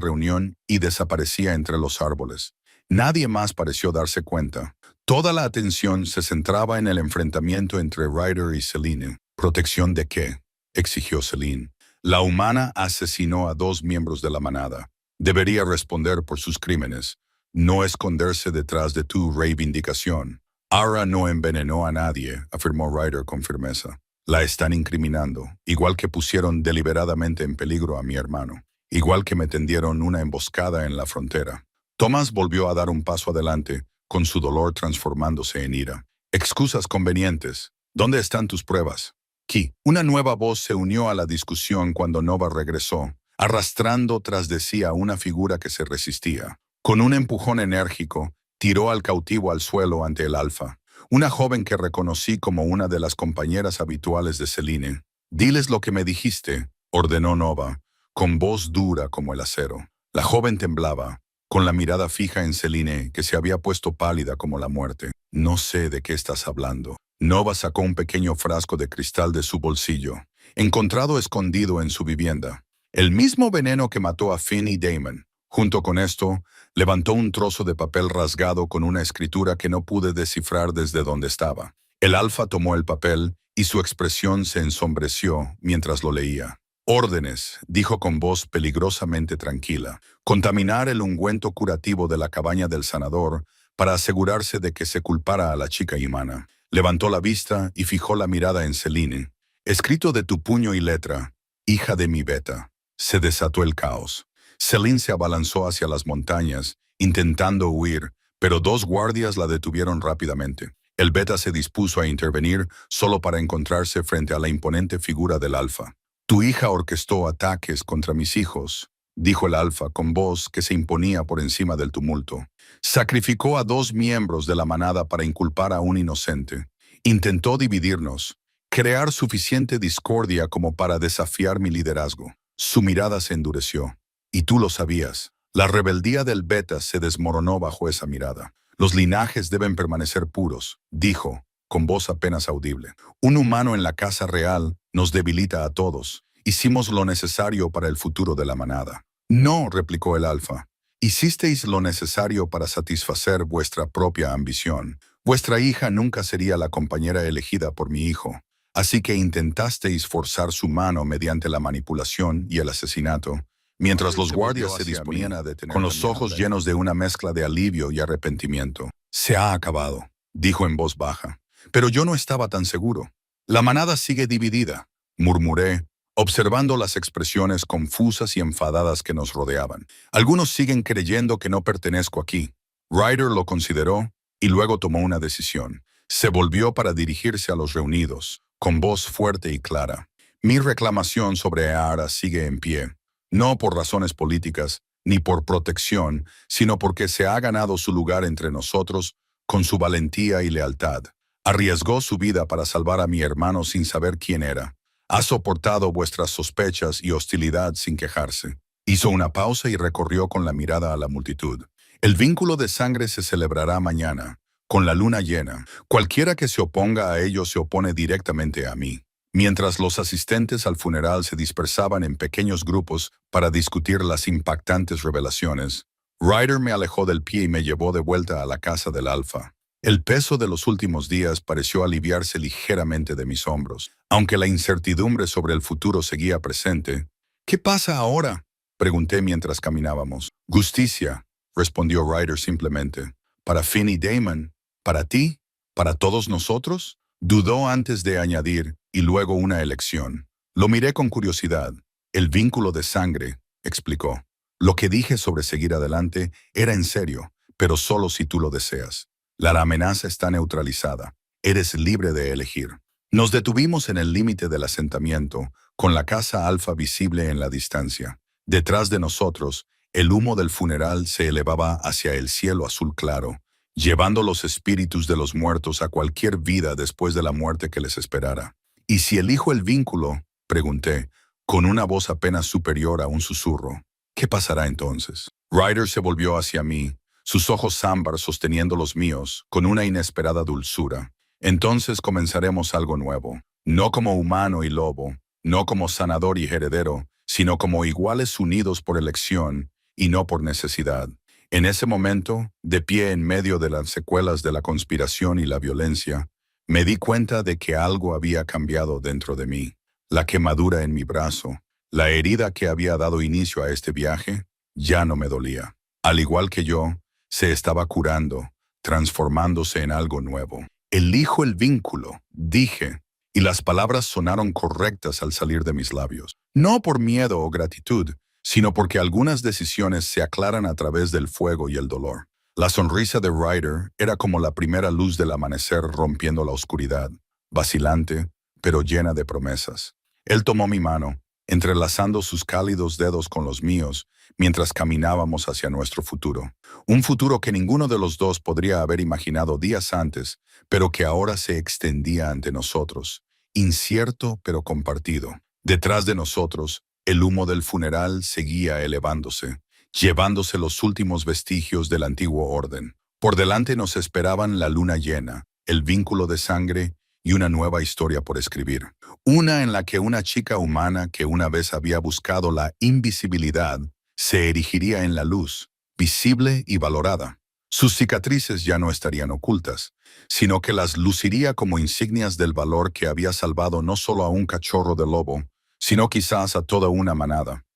reunión y desaparecía entre los árboles. Nadie más pareció darse cuenta. Toda la atención se centraba en el enfrentamiento entre Ryder y Celine. ¿Protección de qué?, exigió Celine. La humana asesinó a 2 miembros de la manada. Debería responder por sus crímenes, no esconderse detrás de tu reivindicación. Ara no envenenó a nadie, afirmó Ryder con firmeza. La están incriminando, igual que pusieron deliberadamente en peligro a mi hermano, igual que me tendieron una emboscada en la frontera. Thomas volvió a dar un paso adelante, con su dolor transformándose en ira. Excusas convenientes. ¿Dónde están tus pruebas? Ki. Una nueva voz se unió a la discusión cuando Nova regresó, arrastrando tras de sí a una figura que se resistía. Con un empujón enérgico, tiró al cautivo al suelo ante el alfa, una joven que reconocí como una de las compañeras habituales de Celine. «Diles lo que me dijiste», ordenó Nova, con voz dura como el acero. La joven temblaba, con la mirada fija en Celine, que se había puesto pálida como la muerte. «No sé de qué estás hablando». Nova sacó un pequeño frasco de cristal de su bolsillo, encontrado escondido en su vivienda. El mismo veneno que mató a Finn y Damon. Junto con esto, levantó un trozo de papel rasgado con una escritura que no pude descifrar desde donde estaba. El alfa tomó el papel y su expresión se ensombreció mientras lo leía. «Órdenes», dijo con voz peligrosamente tranquila. «Contaminar el ungüento curativo de la cabaña del sanador para asegurarse de que se culpara a la chica Imana». Levantó la vista y fijó la mirada en Celine. «Escrito de tu puño y letra, hija de mi beta». Se desató el caos. Celine se abalanzó hacia las montañas, intentando huir, pero 2 guardias la detuvieron rápidamente. El beta se dispuso a intervenir solo para encontrarse frente a la imponente figura del alfa. «Tu hija orquestó ataques contra mis hijos», dijo el alfa con voz que se imponía por encima del tumulto. «Sacrificó a 2 miembros de la manada para inculpar a un inocente. Intentó dividirnos, crear suficiente discordia como para desafiar mi liderazgo». Su mirada se endureció. «Y tú lo sabías». La rebeldía del beta se desmoronó bajo esa mirada. «Los linajes deben permanecer puros», dijo, con voz apenas audible. «Un humano en la casa real nos debilita a todos. Hicimos lo necesario para el futuro de la manada». «No», replicó el alfa. «Hicisteis lo necesario para satisfacer vuestra propia ambición. Vuestra hija nunca sería la compañera elegida por mi hijo. Así que intentasteis forzar su mano mediante la manipulación y el asesinato». Mientras los guardias se disponían a detener, con los ojos llenos de una mezcla de alivio y arrepentimiento. «Se ha acabado», dijo en voz baja. «Pero yo no estaba tan seguro». «La manada sigue dividida», murmuré, observando las expresiones confusas y enfadadas que nos rodeaban. «Algunos siguen creyendo que no pertenezco aquí». Ryder lo consideró y luego tomó una decisión. Se volvió para dirigirse a los reunidos, con voz fuerte y clara. «Mi reclamación sobre Ara sigue en pie. No por razones políticas, ni por protección, sino porque se ha ganado su lugar entre nosotros con su valentía y lealtad. Arriesgó su vida para salvar a mi hermano sin saber quién era. Ha soportado vuestras sospechas y hostilidad sin quejarse». Hizo una pausa y recorrió con la mirada a la multitud. «El vínculo de sangre se celebrará mañana, con la luna llena. Cualquiera que se oponga a ello se opone directamente a mí». Mientras los asistentes al funeral se dispersaban en pequeños grupos para discutir las impactantes revelaciones, Ryder me alejó del pie y me llevó de vuelta a la casa del alfa. El peso de los últimos días pareció aliviarse ligeramente de mis hombros, aunque la incertidumbre sobre el futuro seguía presente. «¿Qué pasa ahora?», pregunté mientras caminábamos. «Justicia», respondió Ryder simplemente. «Para Finn y Damon, para ti, para todos nosotros». Dudó antes de añadir, «y luego una elección». Lo miré con curiosidad. «El vínculo de sangre», explicó. «Lo que dije sobre seguir adelante era en serio, pero solo si tú lo deseas. La amenaza está neutralizada. Eres libre de elegir». Nos detuvimos en el límite del asentamiento, con la casa alfa visible en la distancia. Detrás de nosotros, el humo del funeral se elevaba hacia el cielo azul claro, llevando los espíritus de los muertos a cualquier vida después de la muerte que les esperara. ¿Y si elijo el vínculo?, pregunté, con una voz apenas superior a un susurro. ¿Qué pasará entonces? Ryder se volvió hacia mí, sus ojos ámbar sosteniendo los míos, con una inesperada dulzura. Entonces comenzaremos algo nuevo, no como humano y lobo, no como sanador y heredero, sino como iguales unidos por elección y no por necesidad. En ese momento, de pie en medio de las secuelas de la conspiración y la violencia, me di cuenta de que algo había cambiado dentro de mí. La quemadura en mi brazo, la herida que había dado inicio a este viaje, ya no me dolía. Al igual que yo, se estaba curando, transformándose en algo nuevo. Elijo el vínculo, dije, y las palabras sonaron correctas al salir de mis labios. No por miedo o gratitud, sino porque algunas decisiones se aclaran a través del fuego y el dolor. La sonrisa de Ryder era como la primera luz del amanecer rompiendo la oscuridad, vacilante, pero llena de promesas. Él tomó mi mano, entrelazando sus cálidos dedos con los míos, mientras caminábamos hacia nuestro futuro. Un futuro que ninguno de los dos podría haber imaginado días antes, pero que ahora se extendía ante nosotros, incierto pero compartido. Detrás de nosotros, el humo del funeral seguía elevándose, llevándose los últimos vestigios del antiguo orden. Por delante nos esperaban la luna llena, el vínculo de sangre y una nueva historia por escribir. Una en la que una chica humana que una vez había buscado la invisibilidad se erigiría en la luz, visible y valorada. Sus cicatrices ya no estarían ocultas, sino que las luciría como insignias del valor que había salvado no solo a un cachorro de lobo, sino quizás a toda una manada.